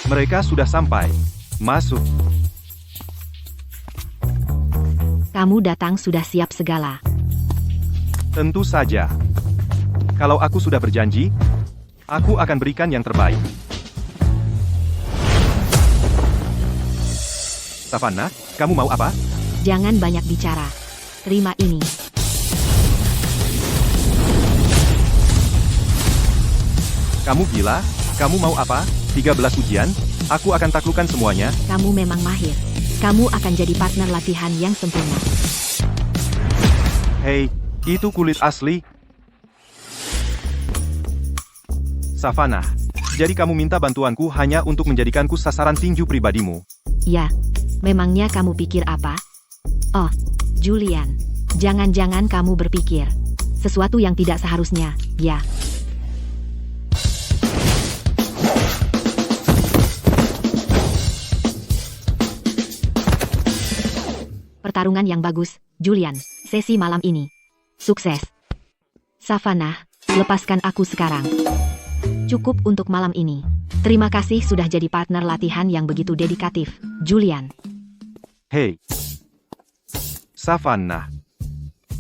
Mereka sudah sampai. Masuk. Kamu datang sudah siap segala. Tentu saja. Kalau aku sudah berjanji, aku akan berikan yang terbaik. Savannah, kamu mau apa? Jangan banyak bicara. Terima ini. Kamu gila? Kamu mau apa? 13 ujian? Aku akan taklukkan semuanya. Kamu memang mahir. Kamu akan jadi partner latihan yang sempurna. Hei, itu kulit asli. Savannah, jadi kamu minta bantuanku hanya untuk menjadikanku sasaran tinju pribadimu. Ya, memangnya kamu pikir apa? Oh, Julian. Jangan-jangan kamu berpikir sesuatu yang tidak seharusnya, ya. Pertarungan yang bagus, Julian. Sesi malam ini. Sukses. Savannah, lepaskan aku sekarang. Cukup untuk malam ini. Terima kasih sudah jadi partner latihan yang begitu dedikatif, Julian. Hei, Savannah.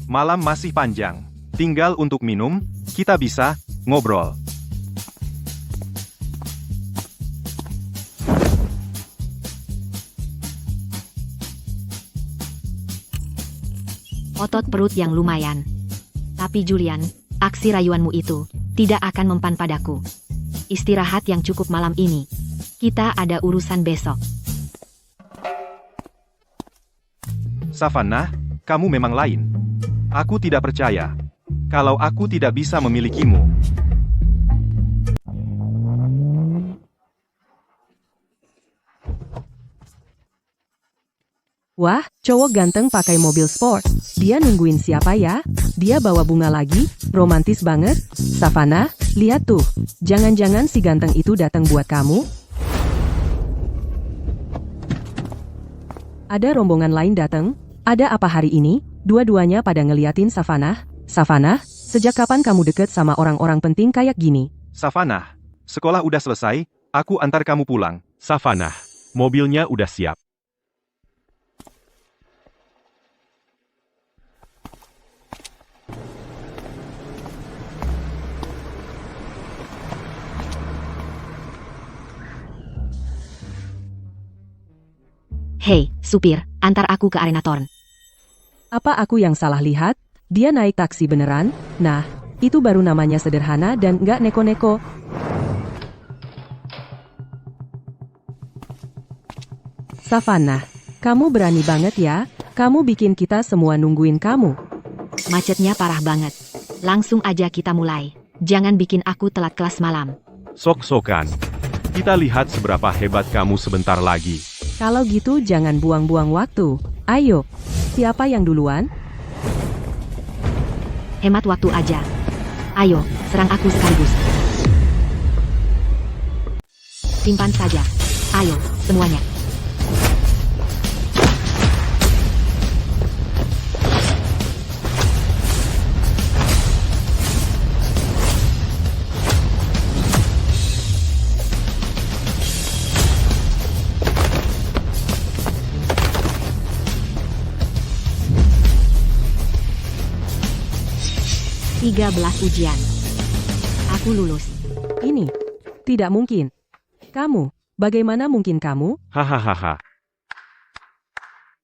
Malam masih panjang. Tinggal untuk minum, kita bisa ngobrol. Otot perut yang lumayan. Tapi Julian, aksi rayuanmu itu tidak akan mempan padaku. Istirahat yang cukup malam ini. Kita ada urusan besok. Savannah, kamu memang lain. Aku tidak percaya. Kalau aku tidak bisa memilikimu. Wah, cowok ganteng pakai mobil sport. Dia nungguin siapa ya? Dia bawa bunga lagi? Romantis banget. Savannah, lihat tuh. Jangan-jangan si ganteng itu datang buat kamu? Ada rombongan lain datang? Ada apa hari ini? Dua-duanya pada ngeliatin Savannah. Savannah, sejak kapan kamu deket sama orang-orang penting kayak gini? Savannah, sekolah udah selesai, aku antar kamu pulang. Savannah, mobilnya udah siap. Hei, supir, antar aku ke arena Thorn. Apa aku yang salah lihat? Dia naik taksi beneran? Nah, itu baru namanya sederhana dan nggak neko-neko. Savannah, kamu berani banget ya? Kamu bikin kita semua nungguin kamu. Macetnya parah banget. Langsung aja kita mulai. Jangan bikin aku telat kelas malam. Sok-sokan. Kita lihat seberapa hebat kamu sebentar lagi. Kalau gitu jangan buang-buang waktu. Ayo, siapa yang duluan? Hemat waktu aja. Ayo, serang aku sekaligus. Simpan saja. Ayo, semuanya. Tiga belas ujian. Aku lulus. Ini tidak mungkin. Kamu, bagaimana mungkin kamu? Hahaha.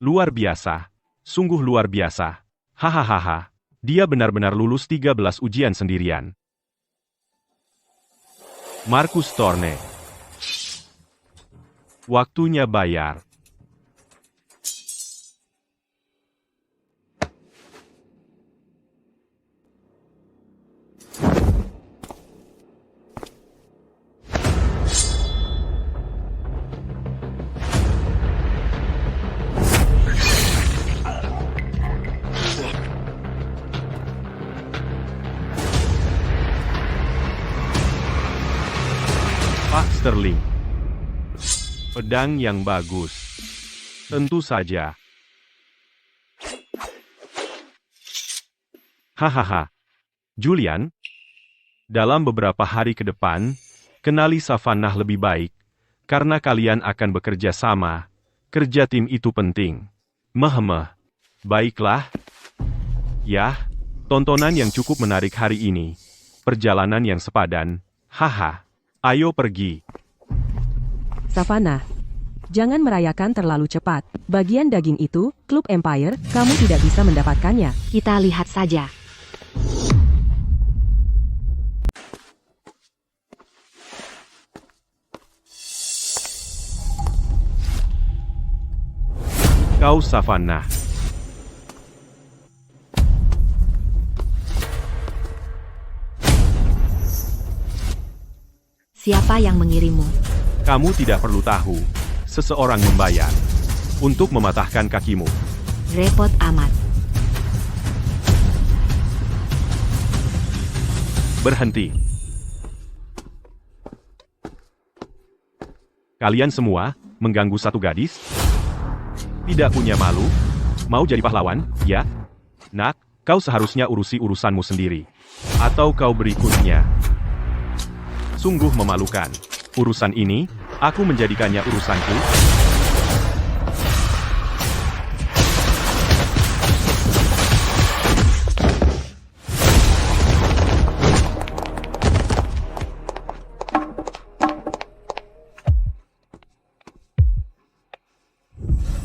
Luar biasa. Sungguh luar biasa. Hahaha. Dia benar-benar lulus 13 ujian sendirian. Marcus Thorne. Waktunya bayar. Pak Sterling. Pedang yang bagus. Tentu saja. Hahaha. Julian, dalam beberapa hari ke depan, kenali Savannah lebih baik. Karena kalian akan bekerja sama. Kerja tim itu penting. Baiklah. Yah, tontonan yang cukup menarik hari ini. Perjalanan yang sepadan. Haha. Ayo pergi. Savannah, jangan merayakan terlalu cepat. Bagian daging itu, Klub Empire, kamu tidak bisa mendapatkannya. Kita lihat saja. Kau Savannah. Siapa yang mengirimmu? Kamu tidak perlu tahu. Seseorang membayar untuk mematahkan kakimu. Repot amat. Berhenti. Kalian semua mengganggu satu gadis? Tidak punya malu? Mau jadi pahlawan, ya? Nak, kau seharusnya urusi urusanmu sendiri. Atau kau berikutnya. Sungguh memalukan. Urusan ini, aku menjadikannya urusanku.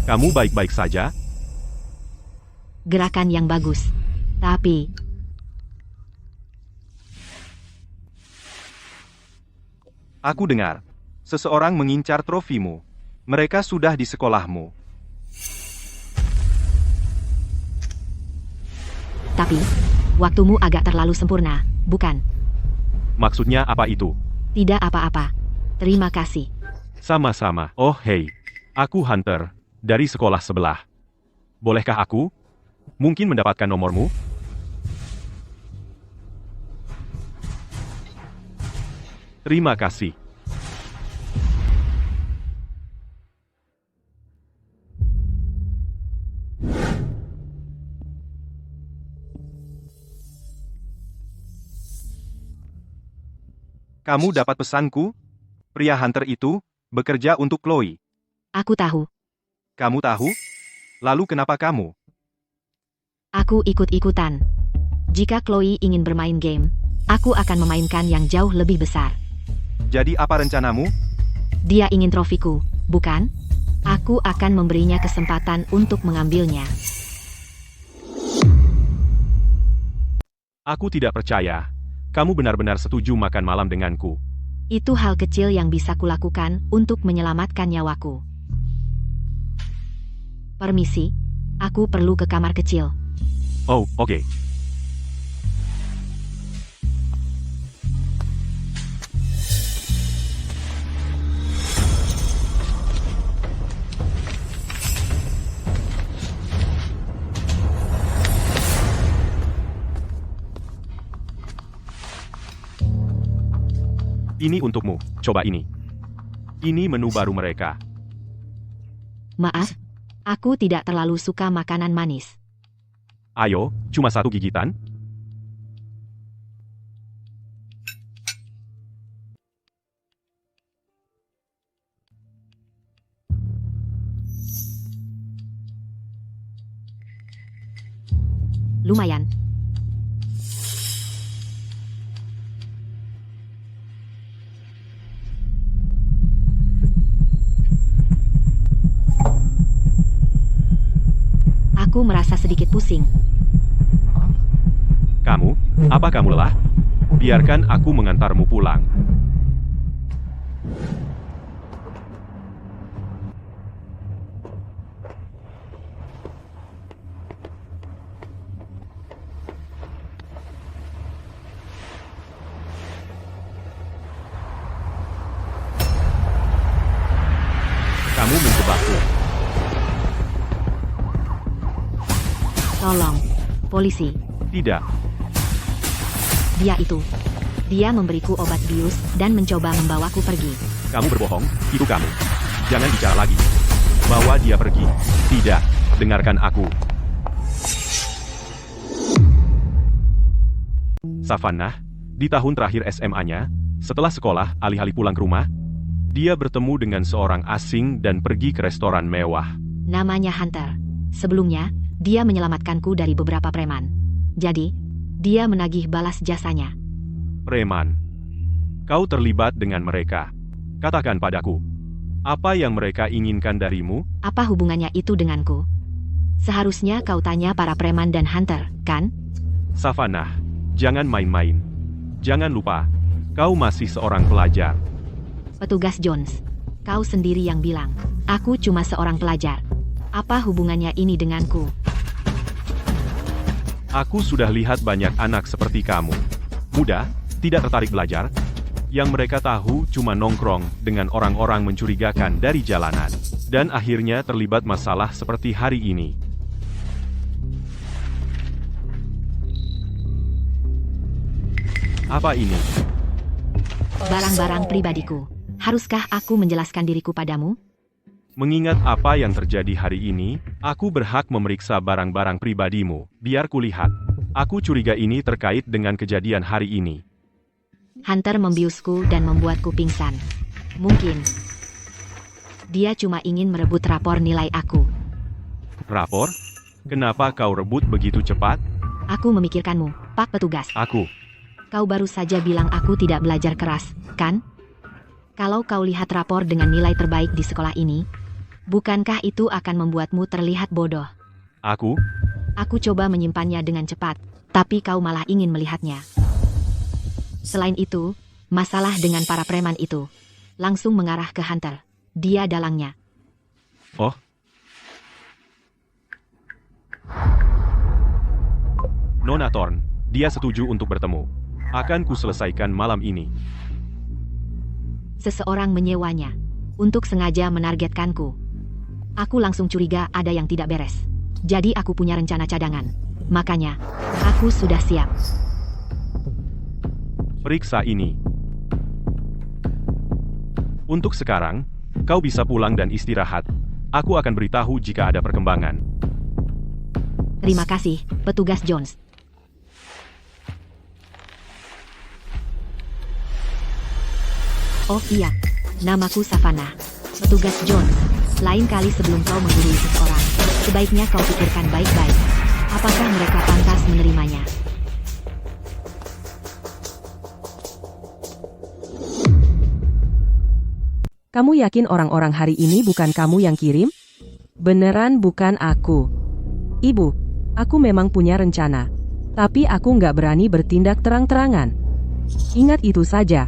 Kamu baik-baik saja? Gerakan yang bagus. Tapi, Aku dengar. Seseorang mengincar trofimu. Mereka sudah di sekolahmu. waktumu agak terlalu sempurna, bukan? Maksudnya apa itu? Tidak apa-apa. Terima kasih. Sama-sama. Oh hei. Aku Hunter. Dari sekolah sebelah. Bolehkah aku? Mungkin mendapatkan nomormu? Terima kasih. Kamu dapat pesanku? Pria Hunter itu bekerja untuk Chloe. Aku tahu. Kamu tahu? Lalu kenapa kamu? Aku ikut-ikutan. Jika Chloe ingin bermain game, aku akan memainkan yang jauh lebih besar. Jadi apa rencanamu? Dia ingin trofiku, bukan? Aku akan memberinya kesempatan untuk mengambilnya. Aku tidak percaya. Kamu benar-benar setuju makan malam denganku. Itu hal kecil yang bisa kulakukan untuk menyelamatkan nyawaku. Permisi, aku perlu ke kamar kecil. Oh, oke. Ini untukmu, coba ini. Ini menu baru mereka. Maaf, aku tidak terlalu suka makanan manis. Ayo, cuma satu gigitan. Lumayan. Aku merasa sedikit pusing. Kamu, apa kamu lelah? Biarkan aku mengantarmu pulang. Kamu menjebakku. Tolong, polisi. Tidak. Dia memberiku obat bius dan mencoba membawaku pergi. Kamu berbohong, itu kamu. Jangan bicara lagi. Bawa dia pergi. Tidak, dengarkan aku. Savannah, di tahun terakhir SMA-nya, setelah sekolah, alih-alih pulang ke rumah, Dia bertemu dengan seorang asing dan pergi ke restoran mewah. Namanya Hunter. Sebelumnya, dia menyelamatkanku dari beberapa preman. Jadi, dia menagih balas jasanya. Preman. Kau terlibat dengan mereka. Katakan padaku, apa yang mereka inginkan darimu? Apa hubungannya itu denganku? Seharusnya kau tanya para preman dan Hunter, kan? Savannah, jangan main-main. Jangan lupa, kau masih seorang pelajar. Petugas Jones, kau sendiri yang bilang, aku cuma seorang pelajar. Apa hubungannya ini denganku? Aku sudah lihat banyak anak seperti kamu. Muda, tidak tertarik belajar. Yang mereka tahu cuma nongkrong dengan orang-orang mencurigakan dari jalanan. Dan akhirnya terlibat masalah seperti hari ini. Apa ini? Barang-barang pribadiku. Haruskah aku menjelaskan diriku padamu? Mengingat apa yang terjadi hari ini, aku berhak memeriksa barang-barang pribadimu. Biar kulihat. Aku curiga ini terkait dengan kejadian hari ini. Hunter membiusku dan membuatku pingsan. Mungkin dia cuma ingin merebut rapor nilai aku. Rapor? Kenapa kau rebut begitu cepat? Aku memikirkanmu, Pak Petugas. Aku. Kau baru saja bilang aku tidak belajar keras, kan? Kalau kau lihat rapor dengan nilai terbaik di sekolah ini, bukankah itu akan membuatmu terlihat bodoh? Aku? Aku coba menyimpannya dengan cepat, tapi kau malah ingin melihatnya. Selain itu, masalah dengan para preman itu langsung mengarah ke Hunter. Dia dalangnya. Oh? Nona Thorne, dia setuju untuk bertemu. Akan kuselesaikan malam ini. Seseorang menyewanya untuk sengaja menargetkanku. Aku langsung curiga ada yang tidak beres. Jadi aku punya rencana cadangan. Makanya, aku sudah siap. Periksa ini. Untuk sekarang, kau bisa pulang dan istirahat. Aku akan beritahu jika ada perkembangan. Terima kasih, Petugas Jones. Oh iya, namaku Savannah. Petugas Jones, lain kali sebelum kau menggurui seseorang, sebaiknya kau pikirkan baik-baik. Apakah mereka pantas menerimanya? Kamu yakin orang-orang hari ini bukan kamu yang kirim? Beneran bukan aku. Ibu, aku memang punya rencana. Tapi aku nggak berani bertindak terang-terangan. Ingat itu saja.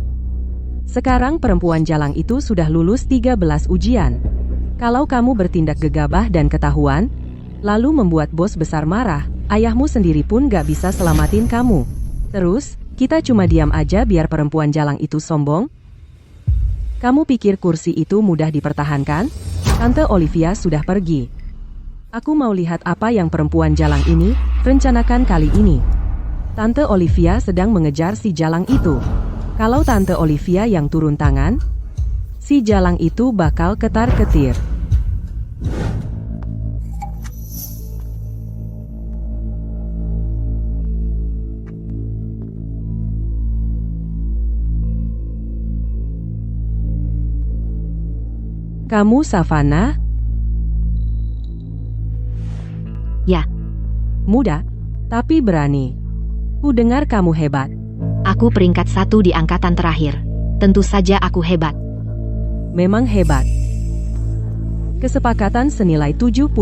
Sekarang perempuan jalang itu sudah lulus 13 ujian. Kalau kamu bertindak gegabah dan ketahuan, lalu membuat bos besar marah, ayahmu sendiri pun gak bisa selamatin kamu. Terus, kita cuma diam aja biar perempuan jalang itu sombong? Kamu pikir kursi itu mudah dipertahankan? Tante Olivia sudah pergi. Aku mau lihat apa yang perempuan jalang ini rencanakan kali ini. Tante Olivia sedang mengejar si jalang itu. Kalau Tante Olivia yang turun tangan, si jalang itu bakal ketar-ketir. Kamu Savannah? Ya, Muda, tapi berani. Ku dengar kamu hebat. aku peringkat 1 di angkatan terakhir. Tentu saja aku hebat. Memang hebat. Kesepakatan senilai 75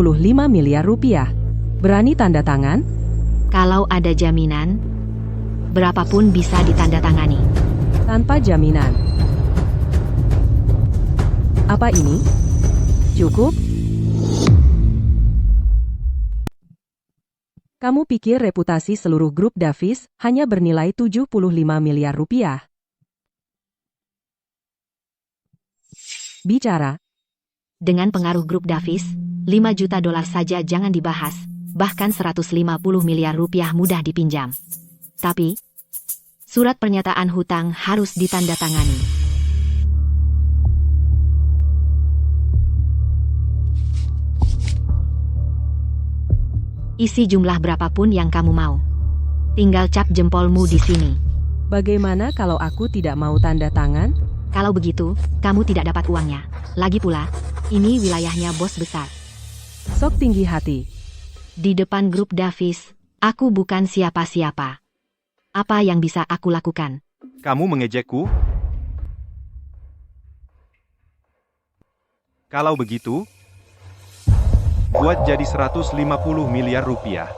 miliar rupiah. Berani tanda tangan? Kalau ada jaminan, berapapun bisa ditandatangani. Tanpa jaminan. Apa ini? Cukup? Kamu pikir reputasi seluruh grup Davis hanya bernilai 75 miliar rupiah? Bicara. Dengan pengaruh grup Davis, 5 juta dolar saja jangan dibahas, bahkan 150 miliar rupiah mudah dipinjam. Tapi, surat pernyataan hutang harus ditandatangani. Isi jumlah berapapun yang kamu mau. Tinggal cap jempolmu di sini. Bagaimana kalau aku tidak mau tanda tangan? Kalau begitu, kamu tidak dapat uangnya. Lagi pula, ini wilayahnya bos besar. Sok tinggi hati. Di depan grup Davis, aku bukan siapa-siapa. Apa yang bisa aku lakukan? Kamu mengejekku? Kalau begitu, buat jadi 150 miliar rupiah.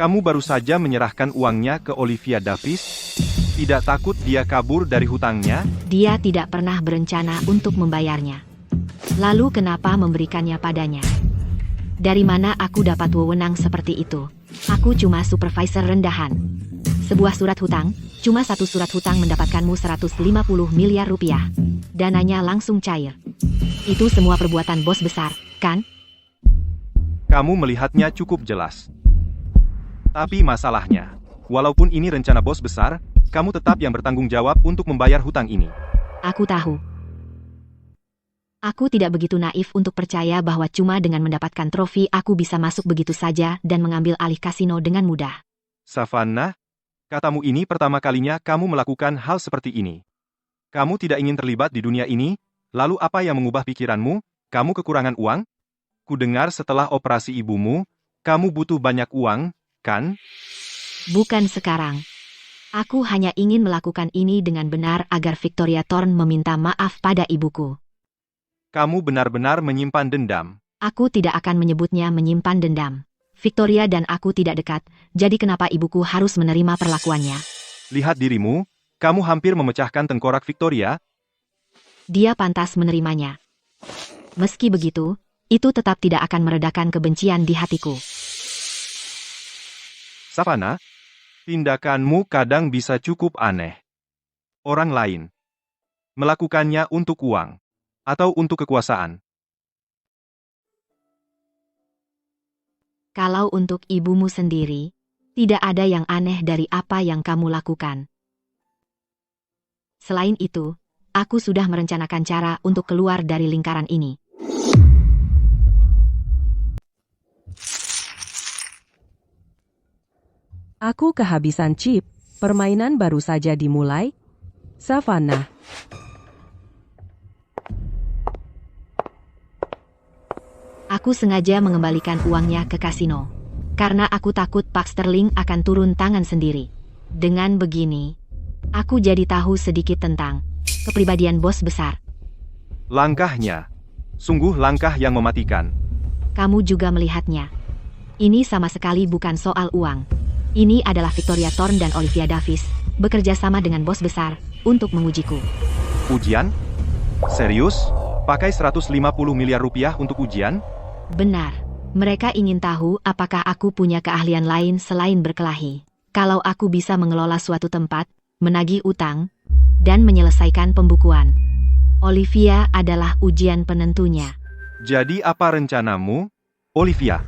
Kamu baru saja menyerahkan uangnya ke Olivia Davis? Tidak takut dia kabur dari hutangnya? Dia tidak pernah berencana untuk membayarnya. Lalu kenapa memberikannya padanya? Dari mana aku dapat wewenang seperti itu? Aku cuma supervisor rendahan. Sebuah surat hutang, cuma satu surat hutang mendapatkanmu 150 miliar rupiah. Dananya langsung cair. Itu semua perbuatan bos besar, kan? Kamu melihatnya cukup jelas. Tapi masalahnya, walaupun ini rencana bos besar, kamu tetap yang bertanggung jawab untuk membayar hutang ini. Aku tahu. Aku tidak begitu naif untuk percaya bahwa cuma dengan mendapatkan trofi aku bisa masuk begitu saja dan mengambil alih kasino dengan mudah. Savannah, katamu ini pertama kalinya kamu melakukan hal seperti ini. Kamu tidak ingin terlibat di dunia ini, lalu apa yang mengubah pikiranmu? Kamu kekurangan uang? Kudengar setelah operasi ibumu, kamu butuh banyak uang, kan? Bukan sekarang. Aku hanya ingin melakukan ini dengan benar agar Victoria Thorne meminta maaf pada ibuku. Kamu benar-benar menyimpan dendam. Aku tidak akan menyebutnya menyimpan dendam. Victoria dan aku tidak dekat, jadi kenapa ibuku harus menerima perlakuannya? Lihat dirimu, kamu hampir memecahkan tengkorak Victoria. Dia pantas menerimanya. Meski begitu, itu tetap tidak akan meredakan kebencian di hatiku. Savannah, tindakanmu kadang bisa cukup aneh. Orang lain melakukannya untuk uang atau untuk kekuasaan. Kalau untuk ibumu sendiri, tidak ada yang aneh dari apa yang kamu lakukan. Selain itu, aku sudah merencanakan cara untuk keluar dari lingkaran ini. Aku kehabisan chip. Permainan baru saja dimulai. Savannah. Aku sengaja mengembalikan uangnya ke kasino. Karena aku takut Pak Sterling akan turun tangan sendiri. Dengan begini, aku jadi tahu sedikit tentang kepribadian bos besar. Langkahnya, sungguh langkah yang mematikan. Kamu juga melihatnya. Ini sama sekali bukan soal uang. Ini adalah Victoria Thorne dan Olivia Davis, bekerja sama dengan bos besar, untuk mengujiku. Ujian? Serius? Pakai 150 miliar rupiah untuk ujian? Benar. Mereka ingin tahu apakah aku punya keahlian lain selain berkelahi. Kalau aku bisa mengelola suatu tempat, menagih utang, dan menyelesaikan pembukuan. Olivia adalah ujian penentunya. Jadi apa rencanamu, Olivia?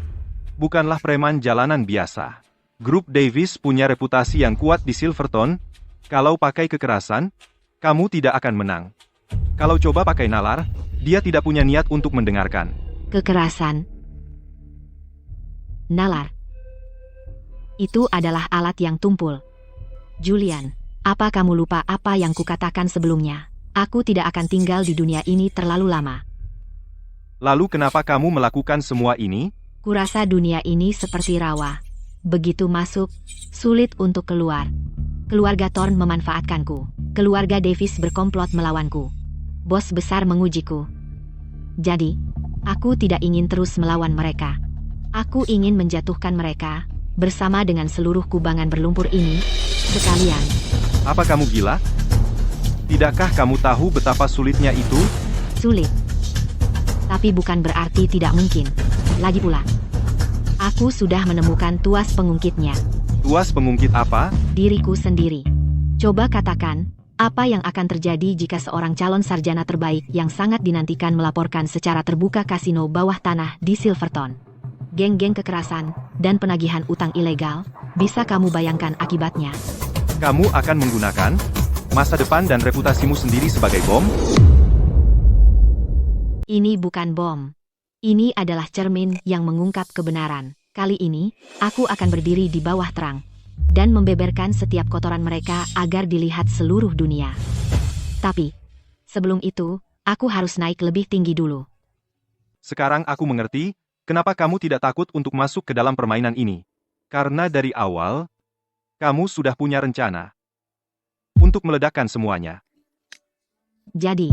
Bukanlah preman jalanan biasa. Grup Davis punya reputasi yang kuat di Silverton. Kalau pakai kekerasan, kamu tidak akan menang. Kalau coba pakai nalar, dia tidak punya niat untuk mendengarkan. Kekerasan. Nalar. Itu adalah alat yang tumpul. Julian, apa kamu lupa apa yang kukatakan sebelumnya? Aku tidak akan tinggal di dunia ini terlalu lama. Lalu kenapa kamu melakukan semua ini? Kurasa dunia ini seperti rawa. Begitu masuk, sulit untuk keluar. Keluarga Thorne memanfaatkanku. Keluarga Davis berkomplot melawanku. Bos besar mengujiku. Jadi, aku tidak ingin terus melawan mereka. Aku ingin menjatuhkan mereka, bersama dengan seluruh kubangan berlumpur ini, sekalian. Apa kamu gila? Tidakkah kamu tahu betapa sulitnya itu? Sulit. Tapi bukan berarti tidak mungkin. Lagi pula, aku sudah menemukan tuas pengungkitnya. Tuas pengungkit apa? Diriku sendiri. Coba katakan, apa yang akan terjadi jika seorang calon sarjana terbaik yang sangat dinantikan melaporkan secara terbuka kasino bawah tanah di Silverton? Geng-geng kekerasan dan penagihan utang ilegal, bisa kamu bayangkan akibatnya? Kamu akan menggunakan Masa depan dan reputasimu sendiri sebagai bom? Ini bukan bom. Ini adalah cermin yang mengungkap kebenaran. Kali ini, aku akan berdiri di bawah terang dan membeberkan setiap kotoran mereka agar dilihat seluruh dunia. Tapi, sebelum itu, aku harus naik lebih tinggi dulu. Sekarang aku mengerti, kenapa kamu tidak takut untuk masuk ke dalam permainan ini. Karena dari awal, kamu sudah punya rencana untuk meledakkan semuanya. Jadi,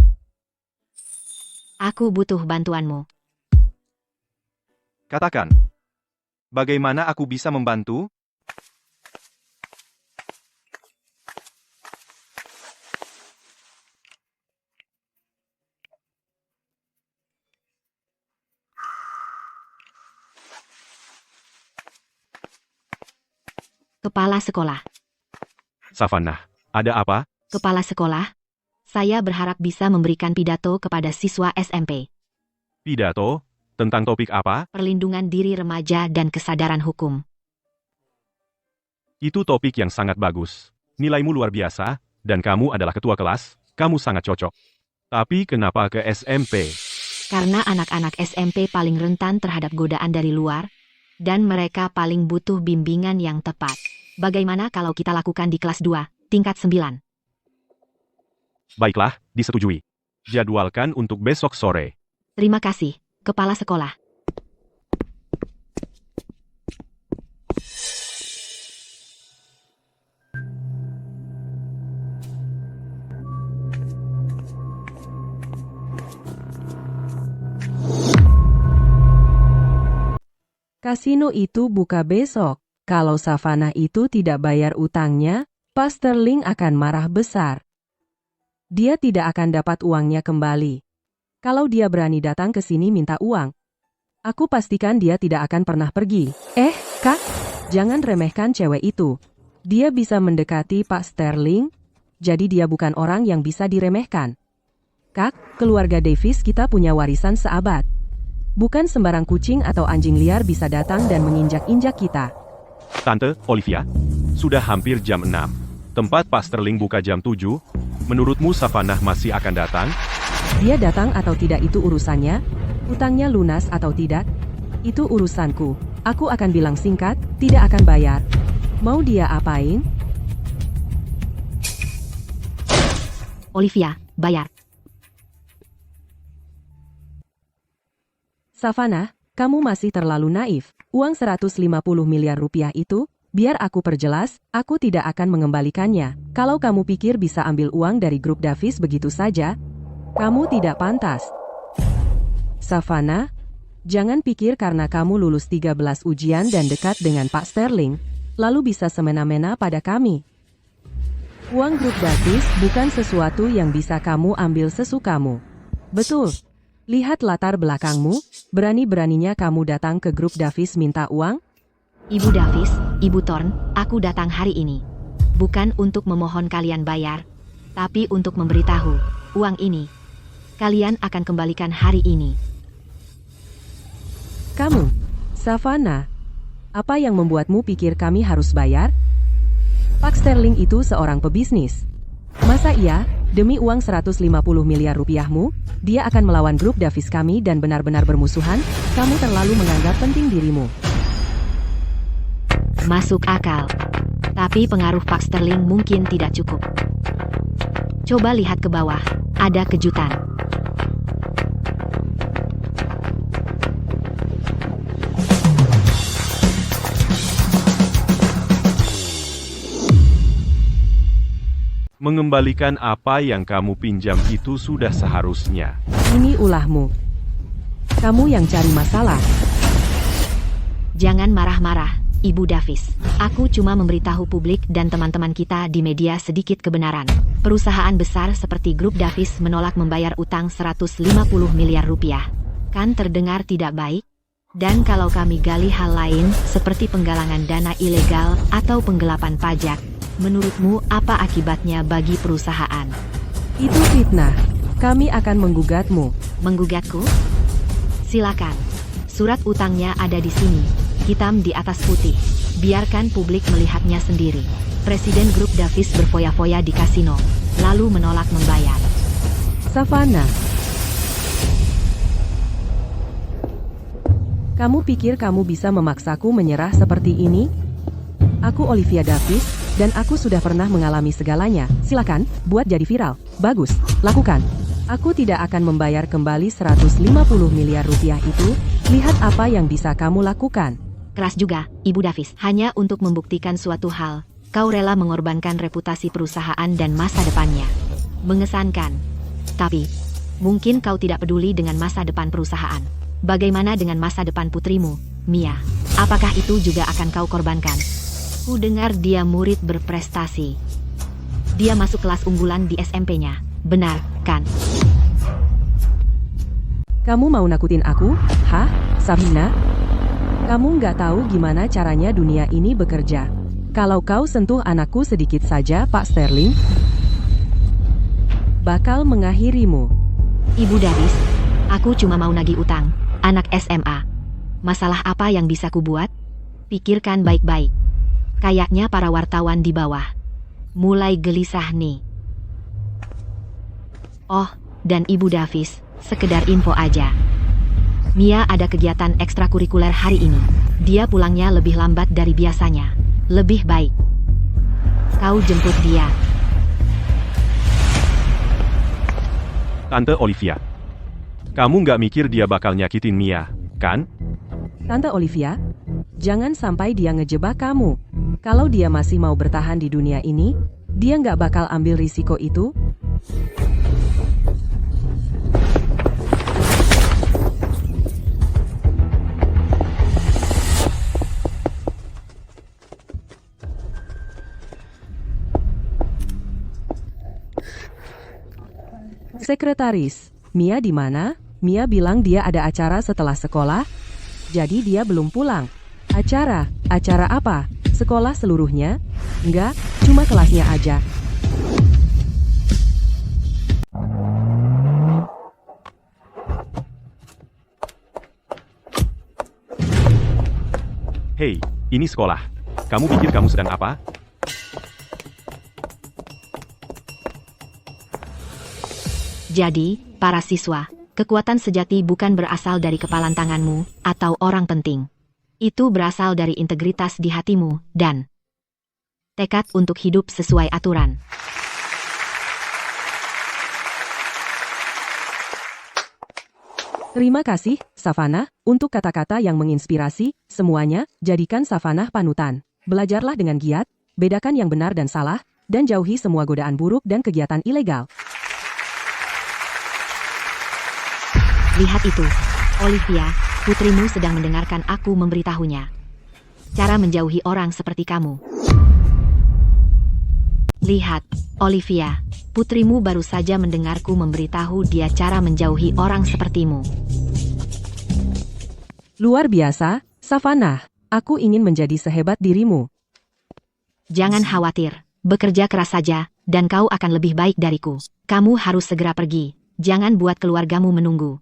aku butuh bantuanmu. Katakan, bagaimana aku bisa membantu? Kepala sekolah. Savannah, ada apa? Kepala sekolah, saya berharap bisa memberikan pidato kepada siswa SMP. Pidato? Tentang topik apa? Perlindungan diri remaja dan kesadaran hukum. Itu topik yang sangat bagus. Nilaimu luar biasa, dan kamu adalah ketua kelas, kamu sangat cocok. Tapi kenapa ke SMP? Karena anak-anak SMP paling rentan terhadap godaan dari luar, dan mereka paling butuh bimbingan yang tepat. Bagaimana kalau kita lakukan di kelas 2, tingkat 9? Baiklah, disetujui. Jadwalkan untuk besok sore. Terima kasih, Kepala Sekolah. Kasino itu buka besok. Kalau Savannah itu tidak bayar utangnya, Pak Sterling akan marah besar. Dia tidak akan dapat uangnya kembali. Kalau dia berani datang ke sini minta uang, aku pastikan dia tidak akan pernah pergi. Kak, jangan remehkan cewek itu. Dia bisa mendekati Pak Sterling, jadi dia bukan orang yang bisa diremehkan. Kak, keluarga Davis kita punya warisan seabad. Bukan sembarang kucing atau anjing liar bisa datang dan menginjak-injak kita. Tante, Olivia, sudah hampir jam 6. Tempat Pak Sterling buka jam 7. Menurutmu Savannah masih akan datang? Dia datang atau tidak itu urusannya. Utangnya lunas atau tidak, itu urusanku. Aku akan bilang singkat, tidak akan bayar. Mau dia apain? Olivia, bayar. Savannah, kamu masih terlalu naif. Uang 150 miliar rupiah itu, biar aku perjelas, aku tidak akan mengembalikannya. Kalau kamu pikir bisa ambil uang dari grup Davis begitu saja, kamu tidak pantas. Savannah, jangan pikir karena kamu lulus 13 ujian dan dekat dengan Pak Sterling, lalu bisa semena-mena pada kami. Uang grup Davis bukan sesuatu yang bisa kamu ambil sesukamu. Betul. Lihat latar belakangmu, berani-beraninya kamu datang ke grup Davis minta uang? Ibu Davis, Ibu Thorne, aku datang hari ini. Bukan untuk memohon kalian bayar, tapi untuk memberitahu, uang ini, kalian akan kembalikan hari ini. Kamu, Savannah, apa yang membuatmu pikir kami harus bayar? Pak Sterling itu seorang pebisnis. Masa iya, demi uang 150 miliar rupiahmu, dia akan melawan grup Davis kami dan benar-benar bermusuhan? Kamu terlalu menganggap penting dirimu. Masuk akal. Tapi pengaruh Pak Sterling mungkin tidak cukup. Coba lihat ke bawah, ada kejutan. Mengembalikan apa yang kamu pinjam itu sudah seharusnya. Ini ulahmu. Kamu yang cari masalah. Jangan marah-marah, Ibu Davis. Aku cuma memberitahu publik dan teman-teman kita di media sedikit kebenaran. Perusahaan besar seperti grup Davis menolak membayar utang 150 miliar rupiah. Kan terdengar tidak baik? Dan kalau kami gali hal lain seperti penggalangan dana ilegal atau penggelapan pajak, menurutmu apa akibatnya bagi perusahaan? Itu fitnah. Kami akan menggugatmu. Menggugatku? Silakan. Surat utangnya ada di sini, hitam di atas putih. Biarkan publik melihatnya sendiri. Presiden grup Davis berfoya-foya di kasino. lalu menolak membayar. Savannah. Kamu pikir kamu bisa memaksaku menyerah seperti ini? Aku Olivia Davis, dan aku sudah pernah mengalami segalanya. Silakan, buat jadi viral. Bagus, lakukan. Aku tidak akan membayar kembali 150 miliar rupiah itu. Lihat apa yang bisa kamu lakukan. Keras juga, Ibu Davis. Hanya untuk membuktikan suatu hal, kau rela mengorbankan reputasi perusahaan dan masa depannya. Mengesankan. Tapi, mungkin kau tidak peduli dengan masa depan perusahaan. Bagaimana dengan masa depan putrimu, Mia? Apakah itu juga akan kau korbankan? Ku dengar dia murid berprestasi. Dia masuk kelas unggulan di SMP-nya. Benar, kan? Kamu mau nakutin aku? Hah, Savannah? Kamu nggak tahu gimana caranya dunia ini bekerja. Kalau kau sentuh anakku sedikit saja, Pak Sterling, bakal mengakhirimu. Ibu Davis, aku cuma mau nagih utang. Anak SMA. Masalah apa yang bisa kubuat? Pikirkan baik-baik. Kayaknya para wartawan di bawah mulai gelisah nih. Oh, dan Ibu Davis, sekedar info aja. Mia ada kegiatan ekstrakurikuler hari ini. Dia pulangnya lebih lambat dari biasanya. Lebih baik kau jemput dia. Tante Olivia. Kamu nggak mikir dia bakal nyakitin Mia, kan? Tante Olivia, jangan sampai dia ngejebak kamu. Kalau dia masih mau bertahan di dunia ini, dia nggak bakal ambil risiko itu. Sekretaris, Mia di mana? Mia bilang dia ada acara setelah sekolah, jadi dia belum pulang. Acara apa? Sekolah seluruhnya? Enggak, cuma kelasnya aja. Hei, ini sekolah. Kamu pikir kamu sedang apa? Jadi, para siswa, kekuatan sejati bukan berasal dari kepalan tanganmu atau orang penting. Itu berasal dari integritas di hatimu dan tekad untuk hidup sesuai aturan. Terima kasih, Savannah, untuk kata-kata yang menginspirasi. Semuanya, jadikan Savannah panutan. Belajarlah dengan giat, bedakan yang benar dan salah, dan jauhi semua godaan buruk dan kegiatan ilegal. Lihat itu, Olivia, putrimu sedang mendengarkan aku memberitahunya. Cara menjauhi orang seperti kamu. Lihat, Olivia, putrimu baru saja mendengarku memberitahu dia cara menjauhi orang sepertimu. Luar biasa, Savannah. Aku ingin menjadi sehebat dirimu. Jangan khawatir, bekerja keras saja, dan kau akan lebih baik dariku. Kamu harus segera pergi, jangan buat keluargamu menunggu.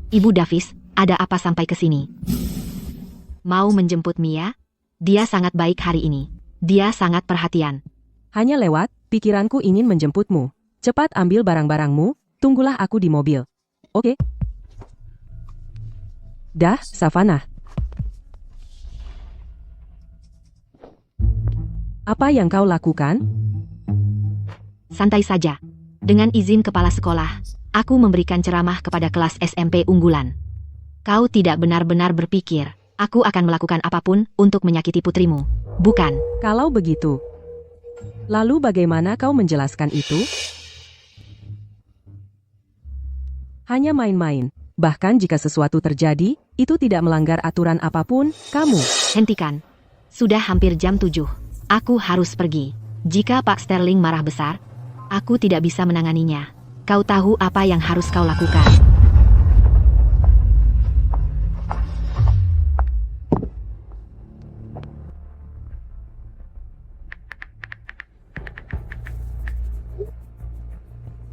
Ibu Davis, ada apa sampai ke sini? Mau menjemput Mia? Dia sangat baik hari ini. Dia sangat perhatian. Hanya lewat, pikiranku ingin menjemputmu. Cepat ambil barang-barangmu, tunggulah aku di mobil. Oke? Dah, Savannah. Apa yang kau lakukan? Santai saja. Dengan izin kepala sekolah, aku memberikan ceramah kepada kelas SMP unggulan. Kau tidak benar-benar berpikir, aku akan melakukan apapun untuk menyakiti putrimu, bukan? Kalau begitu, lalu bagaimana kau menjelaskan itu? Hanya main-main. Bahkan jika sesuatu terjadi, itu tidak melanggar aturan apapun, kamu. Hentikan. Sudah hampir jam 7. Aku harus pergi. Jika Pak Sterling marah besar, aku tidak bisa menanganinya. Kau tahu apa yang harus kau lakukan.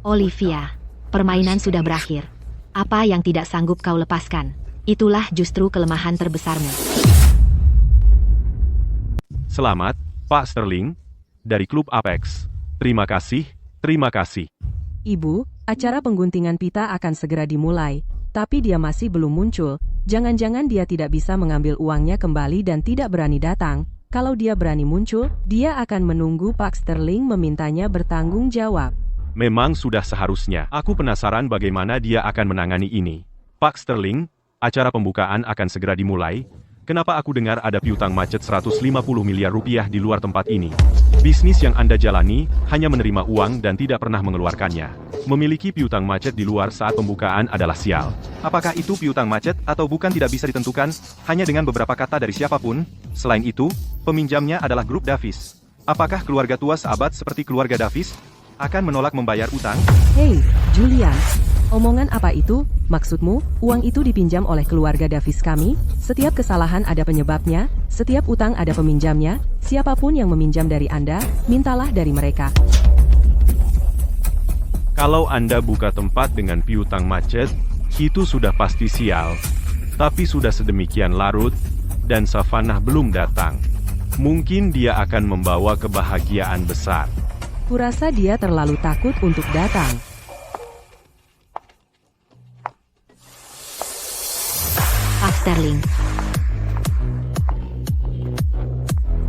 Olivia, permainan sudah berakhir. Apa yang tidak sanggup kau lepaskan? Itulah justru kelemahan terbesarmu. Selamat, Pak Sterling, dari Klub Apex. Terima kasih, terima kasih. Ibu, acara pengguntingan pita akan segera dimulai, tapi dia masih belum muncul. Jangan-jangan dia tidak bisa mengambil uangnya kembali dan tidak berani datang. Kalau dia berani muncul, dia akan menunggu Pak Sterling memintanya bertanggung jawab. Memang sudah seharusnya. Aku penasaran bagaimana dia akan menangani ini. Pak Sterling, acara pembukaan akan segera dimulai. Kenapa aku dengar ada piutang macet 150 miliar rupiah di luar tempat ini? Bisnis yang Anda jalani hanya menerima uang dan tidak pernah mengeluarkannya. Memiliki piutang macet di luar saat pembukaan adalah sial. Apakah itu piutang macet atau bukan tidak bisa ditentukan hanya dengan beberapa kata dari siapapun? Selain itu, peminjamnya adalah grup Davis. Apakah keluarga tua seabad seperti keluarga Davis akan menolak membayar utang? Hei, Julian. Omongan apa itu? Maksudmu, uang itu dipinjam oleh keluarga Davis kami? Setiap kesalahan ada penyebabnya, setiap utang ada peminjamnya, siapapun yang meminjam dari Anda, mintalah dari mereka. Kalau Anda buka tempat dengan piutang macet, itu sudah pasti sial. Tapi sudah sedemikian larut, dan Savannah belum datang. Mungkin dia akan membawa kebahagiaan besar. Kurasa dia terlalu takut untuk datang. Pak Sterling.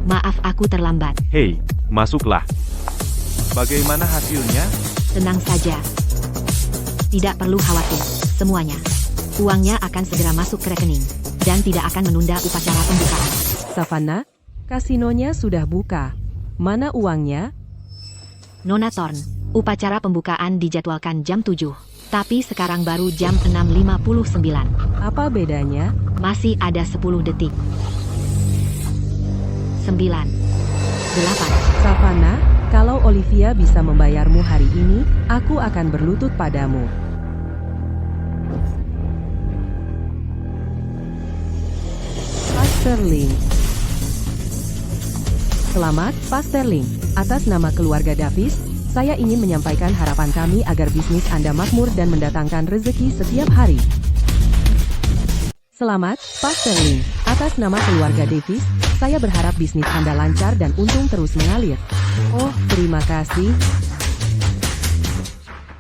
Maaf aku terlambat. Hei, masuklah. Bagaimana hasilnya? Tenang saja. Tidak perlu khawatir, semuanya. Uangnya akan segera masuk ke rekening, dan tidak akan menunda upacara pembukaan. Savannah, kasinonya sudah buka. Mana uangnya? Nona Thorne, upacara pembukaan dijadwalkan jam 7, tapi sekarang baru jam 6.59. Apa bedanya? Masih ada 10 detik. 9, 8. Savannah, kalau Olivia bisa membayarmu hari ini, aku akan berlutut padamu. Pak Sterling. Selamat, Pak Sterling. Atas nama keluarga Davis, saya ingin menyampaikan harapan kami agar bisnis Anda makmur dan mendatangkan rezeki setiap hari. Selamat, Pak Sterling. Atas nama keluarga Davis, saya berharap bisnis Anda lancar dan untung terus mengalir. Oh, terima kasih.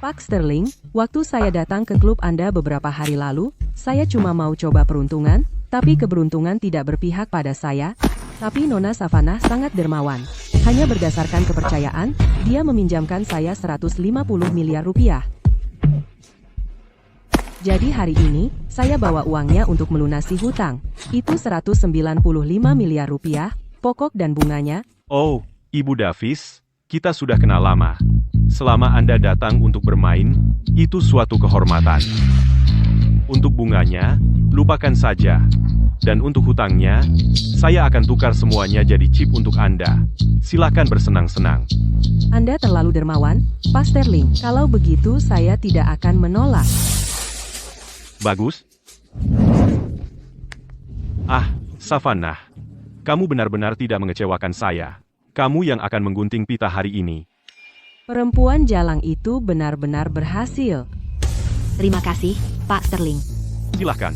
Pak Sterling, waktu saya datang ke klub Anda beberapa hari lalu, saya cuma mau coba peruntungan, tapi keberuntungan tidak berpihak pada saya. Tapi Nona Savannah sangat dermawan. Hanya berdasarkan kepercayaan, dia meminjamkan saya 150 miliar rupiah. Jadi hari ini, saya bawa uangnya untuk melunasi hutang. Itu 195 miliar rupiah, pokok dan bunganya. Oh, Ibu Davis, kita sudah kenal lama. Selama Anda datang untuk bermain, itu suatu kehormatan. Untuk bunganya, lupakan saja. Dan untuk hutangnya, saya akan tukar semuanya jadi chip untuk Anda. Silakan bersenang-senang. Anda terlalu dermawan, Pak Sterling. Kalau begitu saya tidak akan menolak. Bagus. Ah, Savannah. Kamu benar-benar tidak mengecewakan saya. Kamu yang akan menggunting pita hari ini. Perempuan jalang itu benar-benar berhasil. Terima kasih, Pak Sterling. Silakan.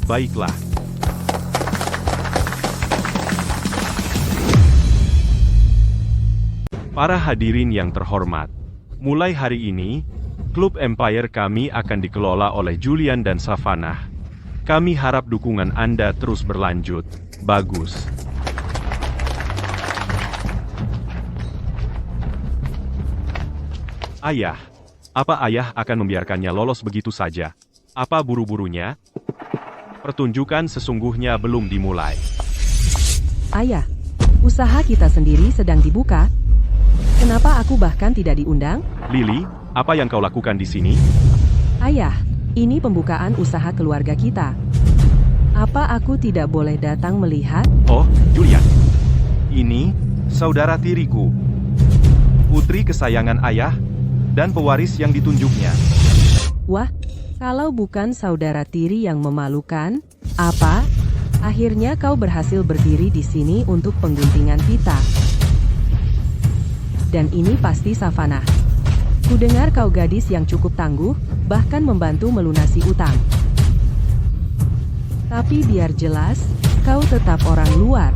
Baiklah. Para hadirin yang terhormat, mulai hari ini, Klub Empire kami akan dikelola oleh Julian dan Savannah. Kami harap dukungan Anda terus berlanjut. Bagus. Ayah, apa ayah akan membiarkannya lolos begitu saja? Apa buru-burunya? Pertunjukan sesungguhnya belum dimulai. Ayah, usaha kita sendiri sedang dibuka. Kenapa aku bahkan tidak diundang? Lily, apa yang kau lakukan di sini? Ayah, ini pembukaan usaha keluarga kita. Apa aku tidak boleh datang melihat? Oh, Julian. Ini saudara tiriku, putri kesayangan ayah, dan pewaris yang ditunjuknya. Wah, kalau bukan saudara tiri yang memalukan, apa? Akhirnya kau berhasil berdiri di sini untuk pengguntingan pita. Dan ini pasti Savannah. Kudengar kau gadis yang cukup tangguh, bahkan membantu melunasi utang. Tapi biar jelas, kau tetap orang luar.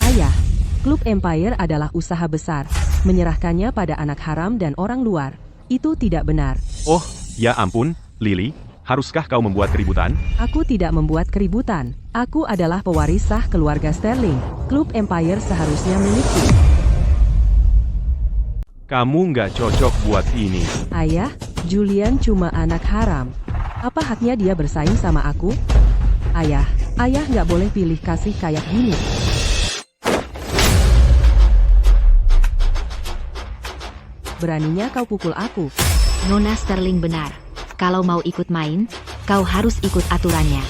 Ayah, Klub Empire adalah usaha besar. Menyerahkannya pada anak haram dan orang luar. Itu tidak benar. Oh, ya ampun, Lily. Haruskah kau membuat keributan? Aku tidak membuat keributan. Aku adalah pewaris sah keluarga Sterling. Klub Empire seharusnya milikku. Kamu nggak cocok buat ini. Ayah, Julian cuma anak haram. Apa haknya dia bersaing sama aku? Ayah nggak boleh pilih kasih kayak gini. Beraninya kau pukul aku. Nona Sterling benar. Kalau mau ikut main, kau harus ikut aturannya.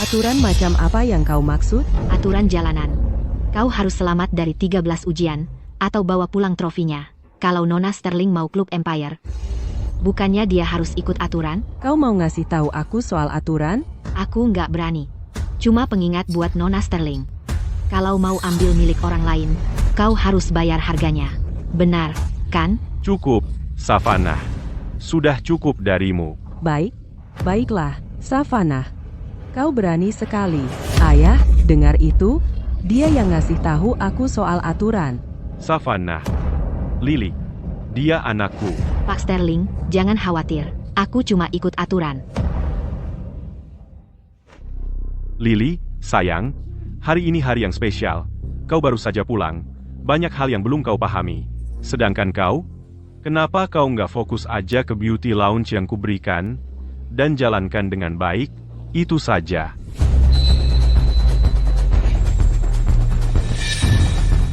Aturan macam apa yang kau maksud? Aturan jalanan. Kau harus selamat dari 13 ujian, atau bawa pulang trofinya. Kalau Nona Sterling mau Klub Empire, bukannya dia harus ikut aturan? Kau mau ngasih tahu aku soal aturan? Aku nggak berani. Cuma pengingat buat Nona Sterling. Kalau mau ambil milik orang lain, kau harus bayar harganya. Benar, kan? Cukup, Savannah. Sudah cukup darimu. Baiklah, Savannah. Kau berani sekali. Ayah, dengar itu? Dia yang ngasih tahu aku soal aturan. Savannah. Lily. Dia anakku. Pak Sterling, jangan khawatir. Aku cuma ikut aturan. Lily, sayang. Hari ini hari yang spesial. Kau baru saja pulang. Banyak hal yang belum kau pahami. Sedangkan kau, kenapa kau nggak fokus aja ke beauty lounge yang kuberikan, dan jalankan dengan baik, itu saja.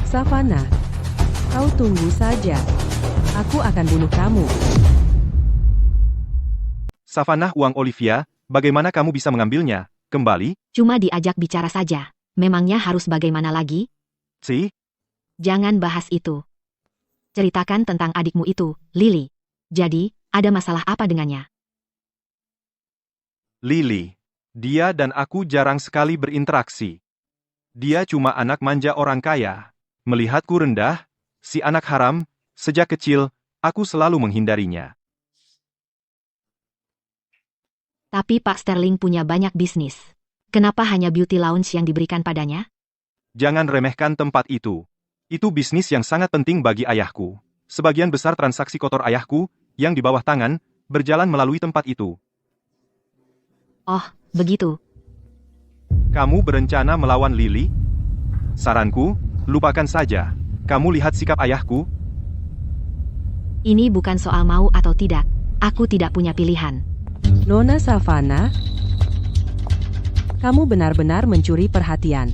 Savannah, kau tunggu saja. Aku akan bunuh kamu. Savannah, uang Olivia, bagaimana kamu bisa mengambilnya? Kembali? Cuma diajak bicara saja. Memangnya harus bagaimana lagi? Si? Jangan bahas itu. Ceritakan tentang adikmu itu, Lily. Jadi, ada masalah apa dengannya? Lily. Dia dan aku jarang sekali berinteraksi. Dia cuma anak manja orang kaya. Melihatku rendah, si anak haram, sejak kecil, aku selalu menghindarinya. Tapi Pak Sterling punya banyak bisnis. Kenapa hanya beauty lounge yang diberikan padanya? Jangan remehkan tempat itu. Itu bisnis yang sangat penting bagi ayahku. Sebagian besar transaksi kotor ayahku, yang di bawah tangan, berjalan melalui tempat itu. Oh, begitu. Kamu berencana melawan Lily? Saranku, lupakan saja. Kamu lihat sikap ayahku? Ini bukan soal mau atau tidak. Aku tidak punya pilihan. Nona Savannah, kamu benar-benar mencuri perhatian.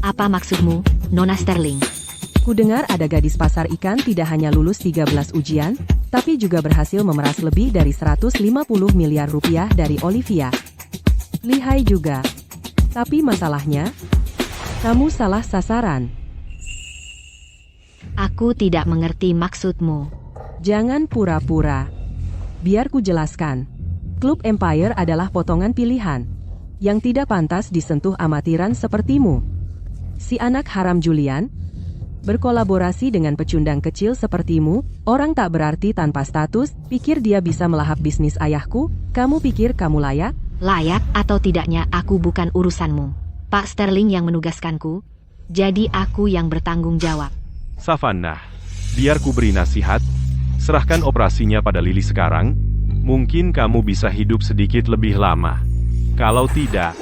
Apa maksudmu, Nona Sterling? Kudengar ada gadis pasar ikan tidak hanya lulus 13 ujian, tapi juga berhasil memeras lebih dari 150 miliar rupiah dari Olivia. Lihai juga. Tapi masalahnya, kamu salah sasaran. Aku tidak mengerti maksudmu. Jangan pura-pura. Biar ku jelaskan. Klub Empire adalah potongan pilihan yang tidak pantas disentuh amatiran sepertimu. Si anak haram Julian berkolaborasi dengan pecundang kecil sepertimu. Orang tak berarti tanpa status. Pikir dia bisa melahap bisnis ayahku? Kamu pikir kamu layak? Layak atau tidaknya aku bukan urusanmu. Pak Sterling yang menugaskanku. Jadi aku yang bertanggung jawab. Savannah, biar ku beri nasihat. Serahkan operasinya pada Lily sekarang. Mungkin kamu bisa hidup sedikit lebih lama. Kalau tidak...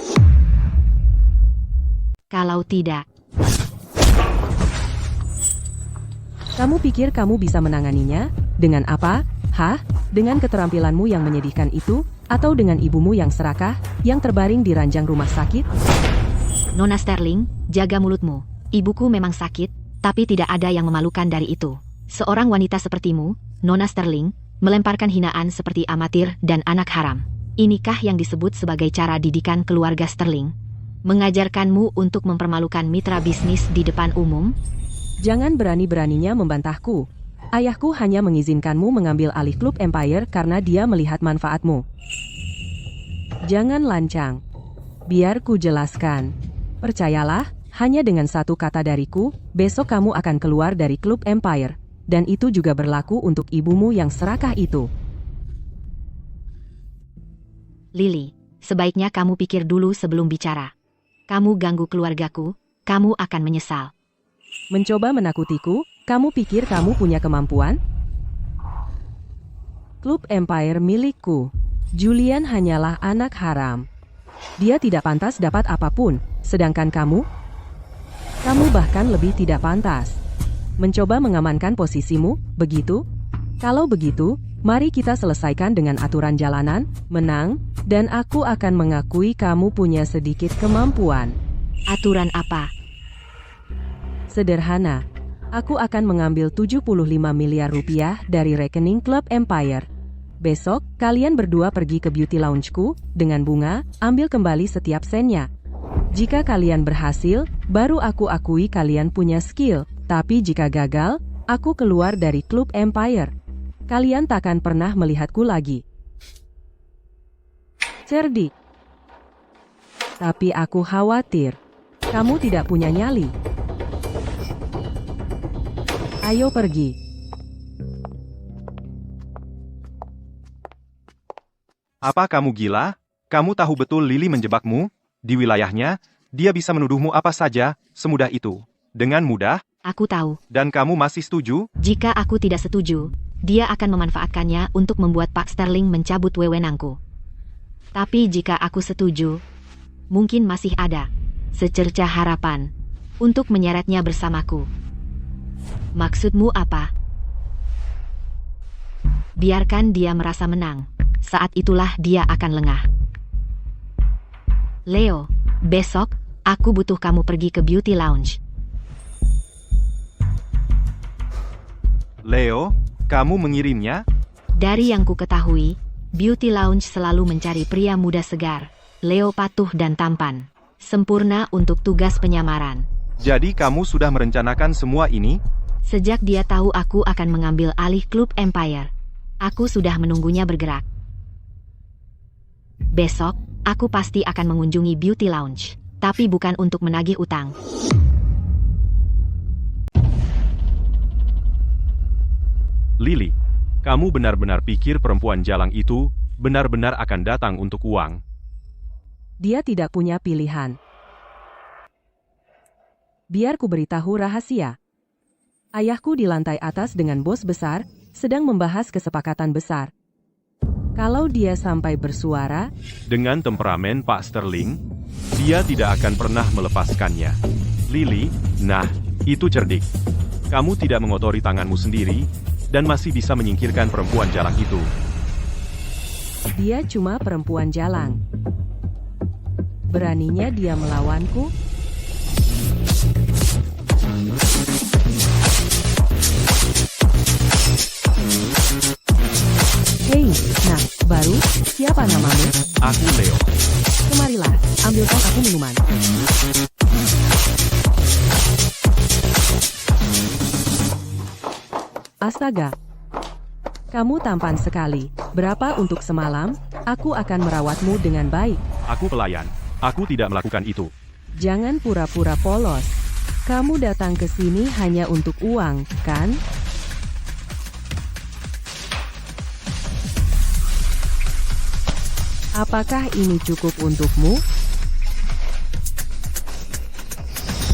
Kamu pikir kamu bisa menanganinya? Dengan apa? Hah? Dengan keterampilanmu yang menyedihkan itu? Atau dengan ibumu yang serakah, yang terbaring di ranjang rumah sakit? Nona Sterling, jaga mulutmu. Ibuku memang sakit, tapi tidak ada yang memalukan dari itu. Seorang wanita sepertimu, Nona Sterling, melemparkan hinaan seperti amatir dan anak haram. Inikah yang disebut sebagai cara didikan keluarga Sterling? Mengajarkanmu untuk mempermalukan mitra bisnis di depan umum? Jangan berani-beraninya membantahku. Ayahku hanya mengizinkanmu mengambil alih Klub Empire karena dia melihat manfaatmu. Jangan lancang. Biar ku jelaskan. Percayalah, Hanya dengan satu kata dariku, besok kamu akan keluar dari klub Empire. Dan itu juga berlaku untuk ibumu yang serakah itu. Lily, sebaiknya kamu pikir dulu sebelum bicara. Kamu ganggu keluargaku, kamu akan menyesal. Mencoba menakutiku, kamu pikir kamu punya kemampuan? Klub Empire milikku. Julian hanyalah anak haram. Dia tidak pantas dapat apapun, sedangkan kamu bahkan lebih tidak pantas. Mencoba mengamankan posisimu, begitu? Kalau begitu, mari kita selesaikan dengan aturan jalanan, menang, dan aku akan mengakui kamu punya sedikit kemampuan. Aturan apa? Sederhana. Aku akan mengambil 75 miliar rupiah dari rekening klub Empire. Besok, kalian berdua pergi ke beauty lounge-ku, dengan bunga, ambil kembali setiap sennya. Jika kalian berhasil, baru aku akui kalian punya skill. Tapi jika gagal, aku keluar dari klub Empire. Kalian takkan pernah melihatku lagi. Cerdik. Tapi aku khawatir. Kamu tidak punya nyali. Ayo pergi. Apa kamu gila? Kamu tahu betul Lily menjebakmu? Di wilayahnya, dia bisa menuduhmu apa saja, semudah itu. Dengan mudah. Aku tahu. Dan kamu masih setuju? Jika aku tidak setuju, dia akan memanfaatkannya untuk membuat Pak Sterling mencabut wewenangku. Tapi jika aku setuju, mungkin masih ada secercah harapan untuk menyeretnya bersamaku. Maksudmu apa? Biarkan dia merasa menang. Saat itulah dia akan lengah. Leo, besok, aku butuh kamu pergi ke beauty lounge. Leo, kamu mengirimnya? Dari yang ku ketahui, beauty lounge selalu mencari pria muda segar, Leo patuh dan tampan, sempurna untuk tugas penyamaran. Jadi kamu sudah merencanakan semua ini? Sejak dia tahu aku akan mengambil alih klub Empire, aku sudah menunggunya bergerak. Besok, aku pasti akan mengunjungi beauty lounge, tapi bukan untuk menagih utang. Lily, kamu benar-benar pikir perempuan jalang itu benar-benar akan datang untuk uang? Dia tidak punya pilihan. Biar ku beritahu rahasia. Ayahku di lantai atas dengan bos besar, sedang membahas kesepakatan besar. Kalau dia sampai bersuara, Dengan temperamen Pak Sterling, dia tidak akan pernah melepaskannya. Lily, nah, itu cerdik. Kamu tidak mengotori tanganmu sendiri, dan masih bisa menyingkirkan perempuan jalang itu. dia cuma perempuan jalang. Beraninya dia melawanku? Hei, nah, baru, siapa namamu? Aku Leo. Kemarilah, ambilkan aku minuman. Astaga. Kamu tampan sekali. Berapa untuk semalam? Aku akan merawatmu dengan baik. Aku pelayan. Aku tidak melakukan itu. Jangan pura-pura polos. Kamu datang ke sini hanya untuk uang, kan? Apakah ini cukup untukmu?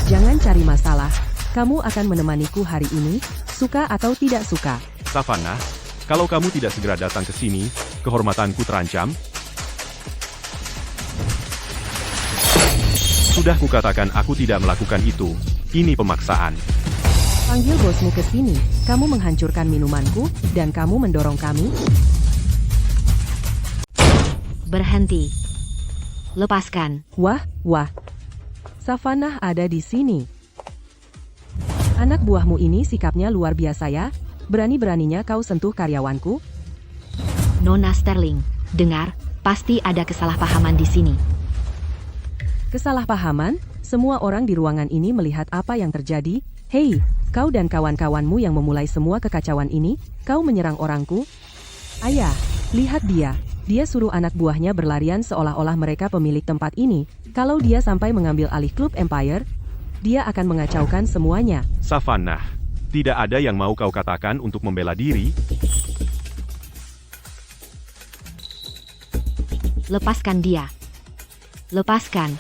Jangan cari masalah. Kamu akan menemaniku hari ini, suka atau tidak suka. Savannah, kalau kamu tidak segera datang ke sini, kehormatanku terancam. Sudah kukatakan aku tidak melakukan itu. Ini pemaksaan. Panggil bosmu ke sini. Kamu menghancurkan minumanku, dan kamu mendorong kami. Berhenti. Lepaskan. Wah, wah. Savannah ada di sini. Anak buahmu ini sikapnya luar biasa ya. Berani-beraninya kau sentuh karyawanku. Nona Sterling, dengar, pasti ada kesalahpahaman di sini. Kesalahpahaman? Semua orang di ruangan ini melihat apa yang terjadi. Hei, kau dan kawan-kawanmu yang memulai semua kekacauan ini, kau menyerang orangku? Ayah, lihat dia. Dia suruh anak buahnya berlarian seolah-olah mereka pemilik tempat ini. Kalau dia sampai mengambil alih klub Empire, dia akan mengacaukan semuanya. Savannah, tidak ada yang mau kau katakan untuk membela diri? Lepaskan dia. Lepaskan.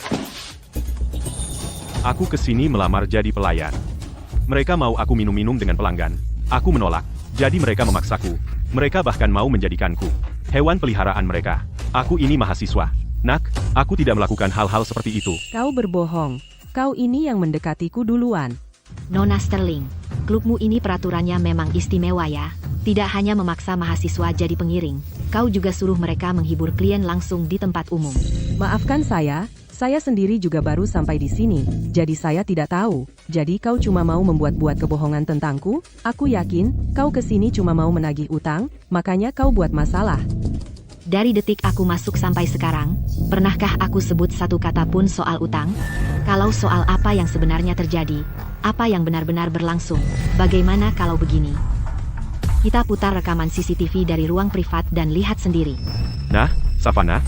Aku kesini melamar jadi pelayan. Mereka mau aku minum-minum dengan pelanggan. Aku menolak. Jadi mereka memaksaku. Mereka bahkan mau menjadikanku hewan peliharaan mereka. Aku ini mahasiswa. Nak, aku tidak melakukan hal-hal seperti itu. Kau berbohong. Kau ini yang mendekatiku duluan. Nona Sterling, klubmu ini peraturannya memang istimewa ya. Tidak hanya memaksa mahasiswa jadi pengiring, kau juga suruh mereka menghibur klien langsung di tempat umum. Maafkan saya sendiri juga baru sampai di sini, jadi saya tidak tahu. Jadi kau cuma mau membuat-buat kebohongan tentangku? Aku yakin, kau kesini cuma mau menagih utang, makanya kau buat masalah. Dari detik aku masuk sampai sekarang, pernahkah aku sebut satu kata pun soal utang? Kalau soal apa yang sebenarnya terjadi, apa yang benar-benar berlangsung, bagaimana kalau begini? Kita putar rekaman CCTV dari ruang privat dan lihat sendiri. Nah, Savannah,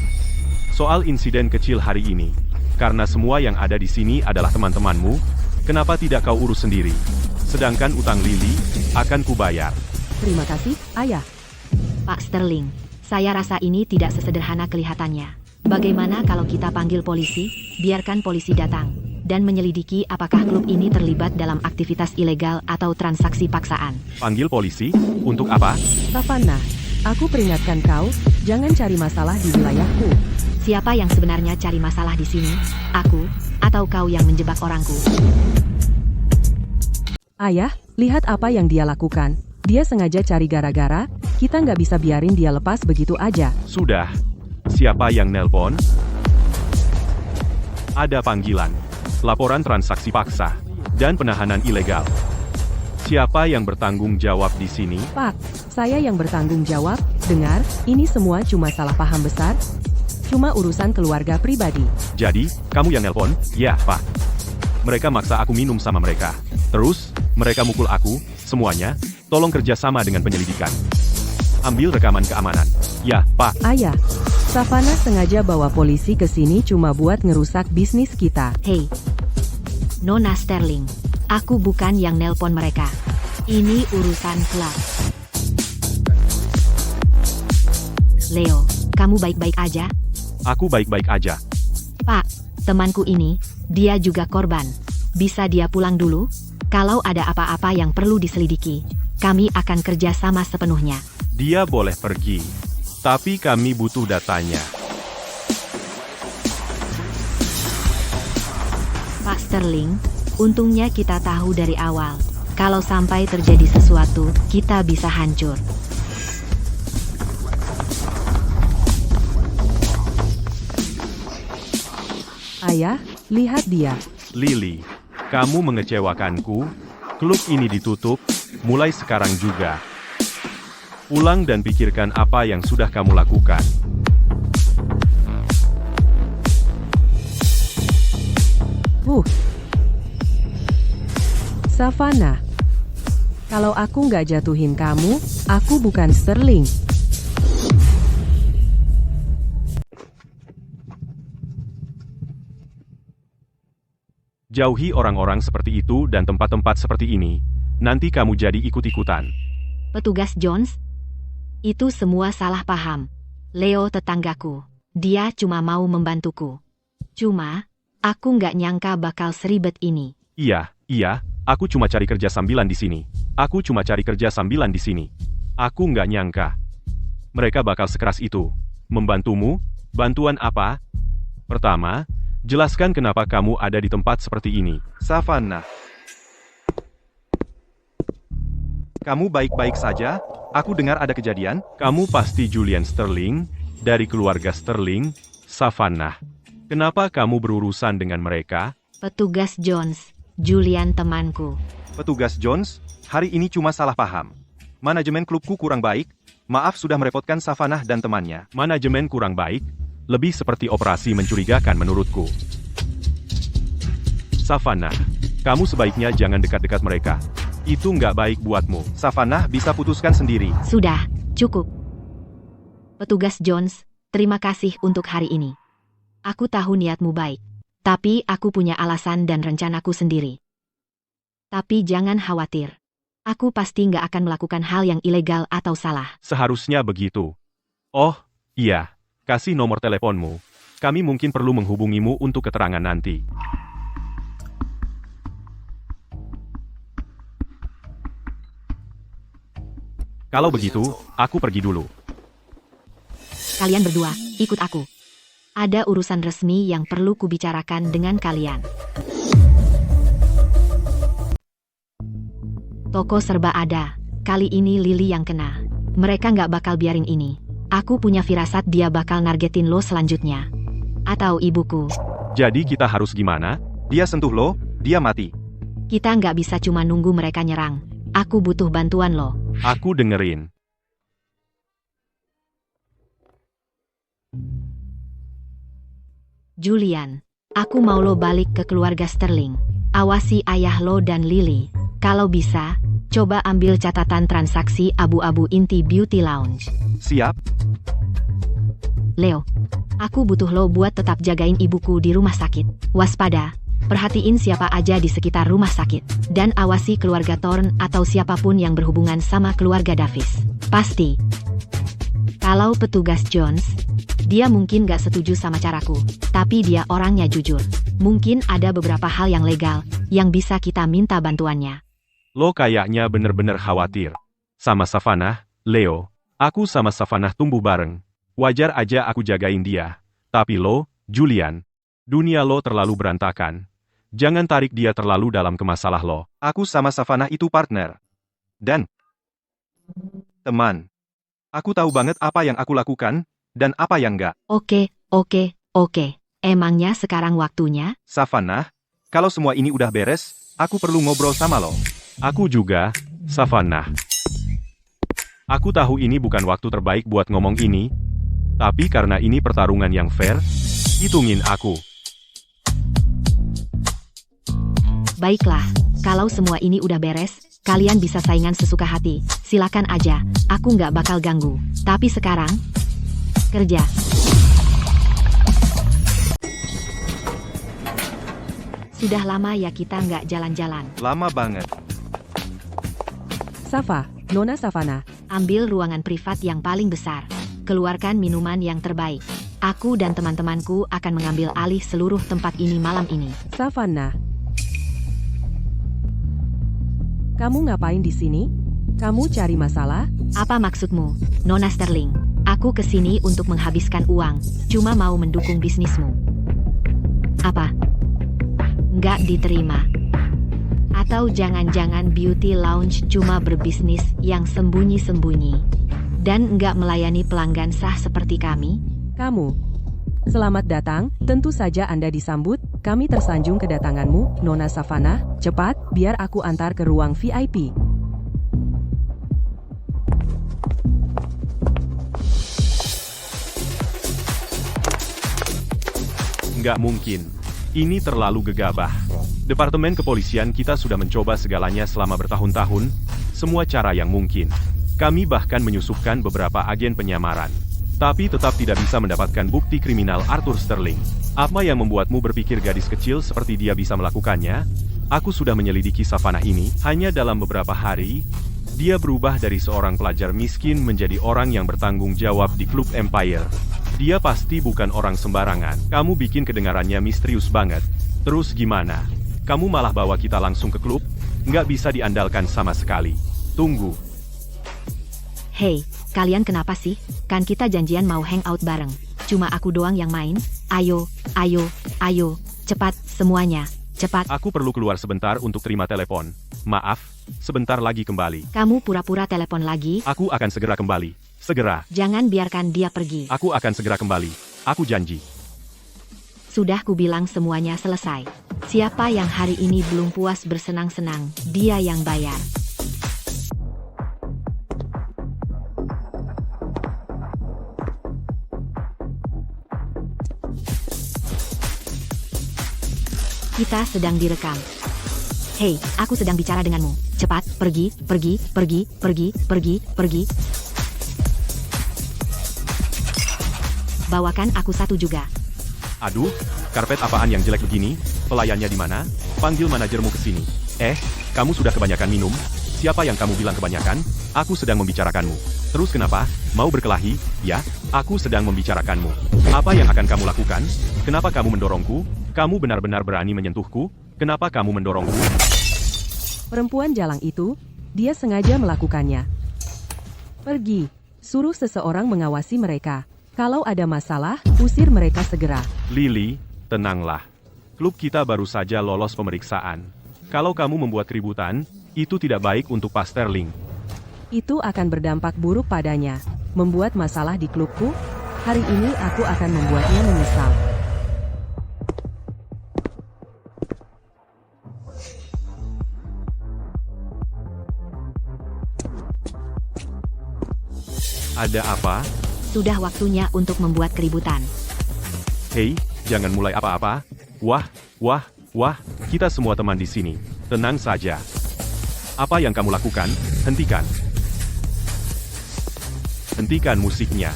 soal insiden kecil hari ini, karena semua yang ada di sini adalah teman-temanmu, kenapa tidak kau urus sendiri? Sedangkan utang Lily, akan kubayar. Terima kasih, Ayah. Pak Sterling, saya rasa ini tidak sesederhana kelihatannya. Bagaimana kalau kita panggil polisi, biarkan polisi datang, dan menyelidiki apakah klub ini terlibat dalam aktivitas ilegal atau transaksi paksaan. Panggil polisi? Untuk apa? Savannah, aku peringatkan kau, jangan cari masalah di wilayahku. Siapa yang sebenarnya cari masalah di sini? Aku, atau kau yang menjebak orangku? Ayah, lihat apa yang dia lakukan. Dia sengaja cari gara-gara, kita nggak bisa biarin dia lepas begitu aja. Sudah. Siapa yang nelpon? Ada panggilan, laporan transaksi paksa, dan penahanan ilegal. Siapa yang bertanggung jawab di sini? Pak, saya yang bertanggung jawab. Dengar, ini semua cuma salah paham besar. Cuma urusan keluarga pribadi. Jadi, kamu yang nelpon? Ya, Pak. Mereka maksa aku minum sama mereka. Terus, mereka mukul aku, semuanya. Tolong kerjasama dengan penyelidikan. Ambil rekaman keamanan. Ya, Pak. Ayah, Savannah sengaja bawa polisi ke sini cuma buat ngerusak bisnis kita. Hei, Nona Sterling, aku bukan yang nelpon mereka. Ini urusan klub. Leo, kamu baik-baik aja? Aku baik-baik aja. Pak, temanku ini, dia juga korban. Bisa dia pulang dulu? Kalau ada apa-apa yang perlu diselidiki, kami akan kerja sama sepenuhnya. Dia boleh pergi, tapi kami butuh datanya. Pak Sterling, untungnya kita tahu dari awal. Kalau sampai terjadi sesuatu, kita bisa hancur. Ayah, lihat dia. Lily, kamu mengecewakanku. Klub ini ditutup, mulai sekarang juga. Pulang dan pikirkan apa yang sudah kamu lakukan. Savannah, kalau aku nggak jatuhin kamu, aku bukan Sterling. Jauhi orang-orang seperti itu dan tempat-tempat seperti ini. Nanti kamu jadi ikut-ikutan. Petugas Jones, itu semua salah paham. Leo tetanggaku. Dia cuma mau membantuku. Cuma, aku nggak nyangka bakal seribet ini. Iya, aku cuma cari kerja sambilan di sini. Aku cuma cari kerja sambilan di sini. Aku nggak nyangka. Mereka bakal sekeras itu. Membantumu? Bantuan apa? Pertama, jelaskan kenapa kamu ada di tempat seperti ini. Savannah. Kamu baik-baik saja? Aku dengar ada kejadian. Kamu pasti Julian Sterling, dari keluarga Sterling, Savannah. Kenapa kamu berurusan dengan mereka? Petugas Jones, Julian temanku. Petugas Jones, hari ini cuma salah paham. Manajemen klubku kurang baik. Maaf sudah merepotkan Savannah dan temannya. Manajemen kurang baik, lebih seperti operasi mencurigakan menurutku. Savannah, kamu sebaiknya jangan dekat-dekat mereka. Itu nggak baik buatmu. Savannah bisa putuskan sendiri. Sudah, cukup. Petugas Jones, terima kasih untuk hari ini. Aku tahu niatmu baik. Tapi aku punya alasan dan rencanaku sendiri. Tapi jangan khawatir. Aku pasti nggak akan melakukan hal yang ilegal atau salah. Seharusnya begitu. Oh, iya. Kasih nomor teleponmu. Kami mungkin perlu menghubungimu untuk keterangan nanti. Kalau begitu, aku pergi dulu. Kalian berdua, ikut aku. Ada urusan resmi yang perlu kubicarakan dengan kalian. Toko serba ada. Kali ini Lily yang kena. Mereka nggak bakal biarin ini. Aku punya firasat dia bakal nargetin lo selanjutnya. Atau ibuku. Jadi kita harus gimana? Dia sentuh lo, dia mati. Kita nggak bisa cuma nunggu mereka nyerang. Aku butuh bantuan lo. Aku dengerin. Julian, aku mau lo balik ke keluarga Sterling. Awasi ayah lo dan Lily. Kalau bisa, coba ambil catatan transaksi abu-abu inti Beauty Lounge. Siap. Leo, aku butuh lo buat tetap jagain ibuku di rumah sakit. Waspada, perhatiin siapa aja di sekitar rumah sakit. Dan awasi keluarga Thorne atau siapapun yang berhubungan sama keluarga Davis. Pasti. Kalau petugas Jones, dia mungkin gak setuju sama caraku, tapi dia orangnya jujur. Mungkin ada beberapa hal yang legal, yang bisa kita minta bantuannya. Lo kayaknya bener-bener khawatir. Sama Savannah, Leo, aku sama Savannah tumbuh bareng. Wajar aja aku jagain dia. Tapi lo, Julian, dunia lo terlalu berantakan. Jangan tarik dia terlalu dalam ke masalah lo. Aku sama Savannah itu partner. Dan teman. Aku tahu banget apa yang aku lakukan, dan apa yang enggak. Oke. Emangnya sekarang waktunya? Savannah, kalau semua ini udah beres, aku perlu ngobrol sama lo. Aku juga, Savannah. Aku tahu ini bukan waktu terbaik buat ngomong ini, tapi karena ini pertarungan yang fair, hitungin aku. Baiklah, kalau semua ini udah beres, kalian bisa saingan sesuka hati. Silakan aja, aku nggak bakal ganggu. Tapi sekarang, kerja. Sudah lama ya kita nggak jalan-jalan. Lama banget. Safa, Nona Savannah. Ambil ruangan privat yang paling besar. Keluarkan minuman yang terbaik. Aku dan teman-temanku akan mengambil alih seluruh tempat ini malam ini. Savannah. Kamu ngapain di sini? Kamu cari masalah? Apa maksudmu, Nona Sterling? Aku kesini untuk menghabiskan uang, cuma mau mendukung bisnismu. Apa? Nggak diterima. Atau jangan-jangan Beauty Lounge cuma berbisnis yang sembunyi-sembunyi dan nggak melayani pelanggan sah seperti kami? Kamu. Selamat datang, tentu saja Anda disambut. Kami tersanjung kedatanganmu, Nona Savannah. Cepat, biar aku antar ke ruang VIP. Nggak mungkin. Ini terlalu gegabah. Departemen kepolisian kita sudah mencoba segalanya selama bertahun-tahun, semua cara yang mungkin. Kami bahkan menyusupkan beberapa agen penyamaran. Tapi tetap tidak bisa mendapatkan bukti kriminal Arthur Sterling. Apa yang membuatmu berpikir gadis kecil seperti dia bisa melakukannya? Aku sudah menyelidiki Savannah ini, hanya dalam beberapa hari, dia berubah dari seorang pelajar miskin menjadi orang yang bertanggung jawab di klub Empire. Dia pasti bukan orang sembarangan. Kamu bikin kedengarannya misterius banget. Terus gimana? Kamu malah bawa kita langsung ke klub? Nggak bisa diandalkan sama sekali. Tunggu. Hei, kalian kenapa sih? Kan kita janjian mau hangout bareng. Cuma aku doang yang main. Ayo, cepat semuanya, cepat. Aku perlu keluar sebentar untuk terima telepon. Maaf, sebentar lagi kembali. Kamu pura-pura telepon lagi? Aku akan segera kembali. Segera. Jangan biarkan dia pergi. Aku akan segera kembali. Aku janji. Sudah kubilang semuanya selesai. Siapa yang hari ini belum puas bersenang-senang, dia yang bayar. Kita sedang direkam. Hei, aku sedang bicara denganmu. Cepat, pergi. Bawakan aku satu juga. Aduh, Karpet apaan yang jelek begini? Pelayannya di mana? Panggil manajermu ke sini. Kamu sudah kebanyakan minum? Siapa yang kamu bilang kebanyakan? Aku sedang membicarakanmu. Terus kenapa? Mau berkelahi? Ya, aku sedang membicarakanmu. Apa yang akan kamu lakukan? Kenapa kamu mendorongku? Kamu benar-benar berani menyentuhku? Kenapa kamu mendorongku? Perempuan jalang itu, dia sengaja melakukannya. Pergi, suruh seseorang mengawasi mereka. Kalau ada masalah, usir mereka segera. Lily, tenanglah. Klub kita baru saja lolos pemeriksaan. Kalau kamu membuat keributan, itu tidak baik untuk Pak Sterling. Itu akan berdampak buruk padanya. Membuat masalah di klubku, hari ini aku akan membuatnya menyesal. Ada apa? Sudah waktunya untuk membuat keributan. Hei, jangan mulai apa-apa. Wah, kita semua teman di sini. Tenang saja. Apa yang kamu lakukan? Hentikan. Hentikan musiknya.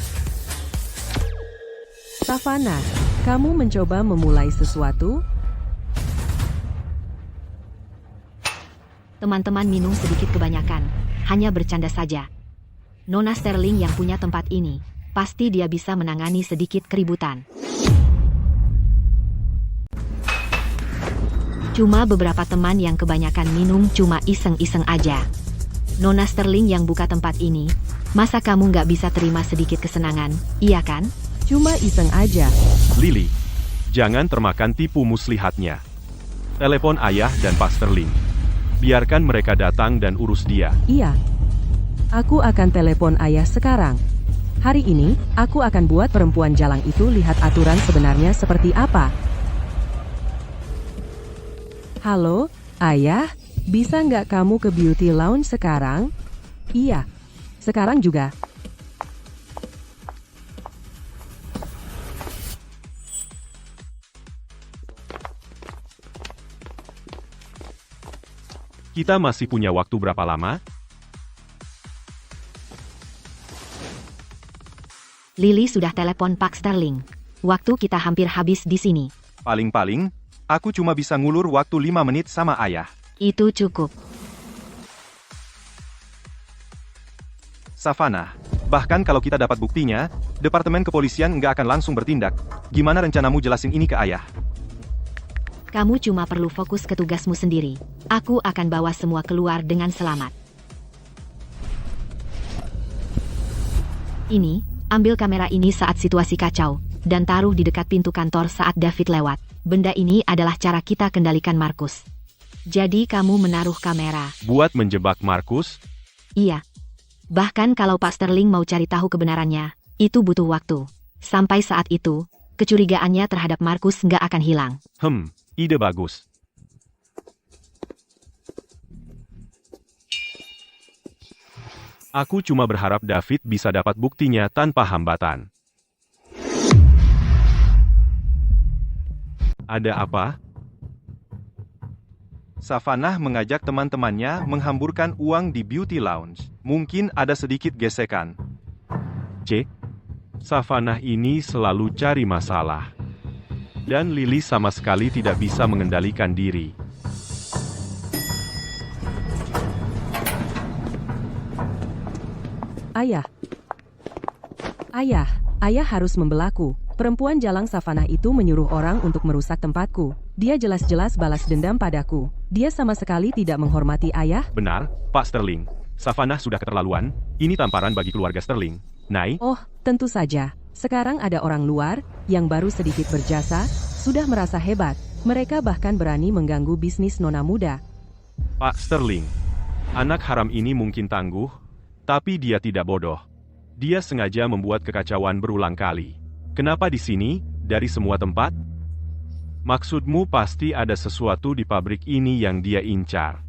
Savannah, kamu mencoba memulai sesuatu? Teman-teman minum sedikit kebanyakan. Hanya bercanda saja. Nona Sterling yang punya tempat ini, pasti dia bisa menangani sedikit keributan. Cuma beberapa teman yang kebanyakan minum cuma iseng-iseng aja. Nona Sterling yang buka tempat ini, masa kamu nggak bisa terima sedikit kesenangan, iya kan? Cuma iseng aja. Lily, jangan termakan tipu muslihatnya. Telepon ayah dan Pak Sterling. Biarkan mereka datang dan urus dia. Iya. Aku akan telepon ayah sekarang. Hari ini, aku akan buat perempuan jalang itu lihat aturan sebenarnya seperti apa. Halo, ayah, bisa nggak kamu ke beauty lounge sekarang? Iya, sekarang juga. Kita masih punya waktu berapa lama? Lily sudah telepon Pak Sterling. Waktu kita hampir habis di sini. Paling-paling, aku cuma bisa ngulur waktu 5 menit sama ayah. Itu cukup. Savannah, bahkan kalau kita dapat buktinya, Departemen Kepolisian nggak akan langsung bertindak. Gimana rencanamu jelasin ini ke ayah? Kamu cuma perlu fokus ke tugasmu sendiri. Aku akan bawa semua keluar dengan selamat. Ini, ambil kamera ini saat situasi kacau, dan taruh di dekat pintu kantor saat David lewat. Benda ini adalah cara kita kendalikan Markus. Jadi kamu menaruh kamera. Buat menjebak Markus? Iya. Bahkan kalau Pak Sterling mau cari tahu kebenarannya, itu butuh waktu. Sampai saat itu, kecurigaannya terhadap Markus nggak akan hilang. Ide bagus. Aku cuma berharap David bisa dapat buktinya tanpa hambatan. Ada apa? Savannah mengajak teman-temannya menghamburkan uang di beauty lounge. Mungkin ada sedikit gesekan. Savannah ini selalu cari masalah. Dan Lily sama sekali tidak bisa mengendalikan diri. Ayah harus membelaku. Perempuan jalang Savannah itu menyuruh orang untuk merusak tempatku. Dia jelas-jelas balas dendam padaku. Dia sama sekali tidak menghormati ayah. Benar, Pak Sterling. Savannah sudah keterlaluan. Ini tamparan bagi keluarga Sterling. Nay? Oh, tentu saja. Sekarang ada orang luar, yang baru sedikit berjasa, sudah merasa hebat. Mereka bahkan berani mengganggu bisnis nona muda. Pak Sterling, anak haram ini mungkin tangguh, tapi dia tidak bodoh. Dia sengaja membuat kekacauan berulang kali. Kenapa di sini, dari semua tempat? Maksudmu pasti ada sesuatu di pabrik ini yang dia incar.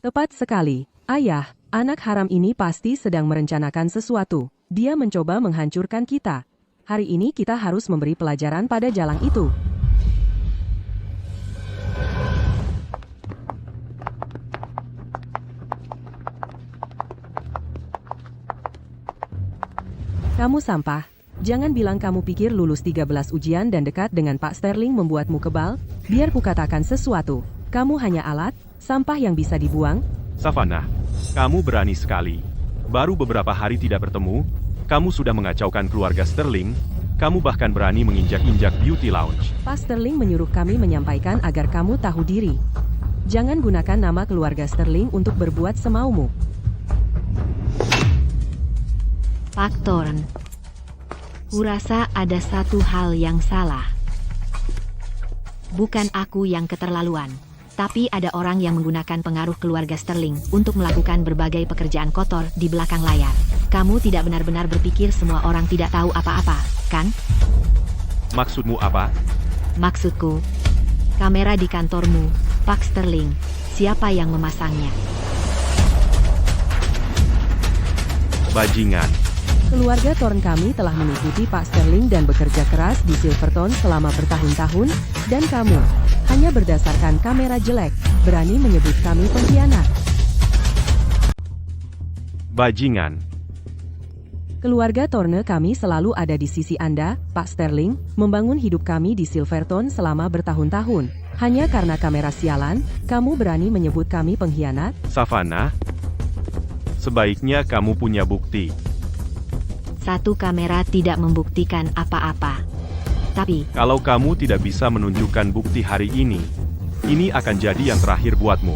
Tepat sekali. Ayah, anak haram ini pasti sedang merencanakan sesuatu. Dia mencoba menghancurkan kita. Hari ini kita harus memberi pelajaran pada jalang itu. Kamu sampah. Jangan bilang kamu pikir lulus 13 ujian dan dekat dengan Pak Sterling membuatmu kebal. Biar kukatakan sesuatu. Kamu hanya alat, sampah yang bisa dibuang. Savannah, kamu berani sekali. Baru beberapa hari tidak bertemu, kamu sudah mengacaukan keluarga Sterling. Kamu bahkan berani menginjak-injak Beauty Lounge. Pak Sterling menyuruh kami menyampaikan agar kamu tahu diri. Jangan gunakan nama keluarga Sterling untuk berbuat semaumu. Pak Thorne. Kurasa ada satu hal yang salah. Bukan aku yang keterlaluan, tapi ada orang yang menggunakan pengaruh keluarga Sterling untuk melakukan berbagai pekerjaan kotor di belakang layar. Kamu tidak benar-benar berpikir semua orang tidak tahu apa-apa, kan? Maksudmu apa? Maksudku, kamera di kantormu, Pak Sterling, siapa yang memasangnya? Bajingan. Keluarga Thorne kami telah mengikuti Pak Sterling dan bekerja keras di Silverton selama bertahun-tahun, dan kamu, hanya berdasarkan kamera jelek, berani menyebut kami pengkhianat. Bajingan. Keluarga Thorne kami selalu ada di sisi Anda, Pak Sterling, membangun hidup kami di Silverton selama bertahun-tahun. Hanya karena kamera sialan, kamu berani menyebut kami pengkhianat? Savannah, sebaiknya kamu punya bukti. Satu kamera tidak membuktikan apa-apa. Tapi, Kalau kamu tidak bisa menunjukkan bukti hari ini akan jadi yang terakhir buatmu.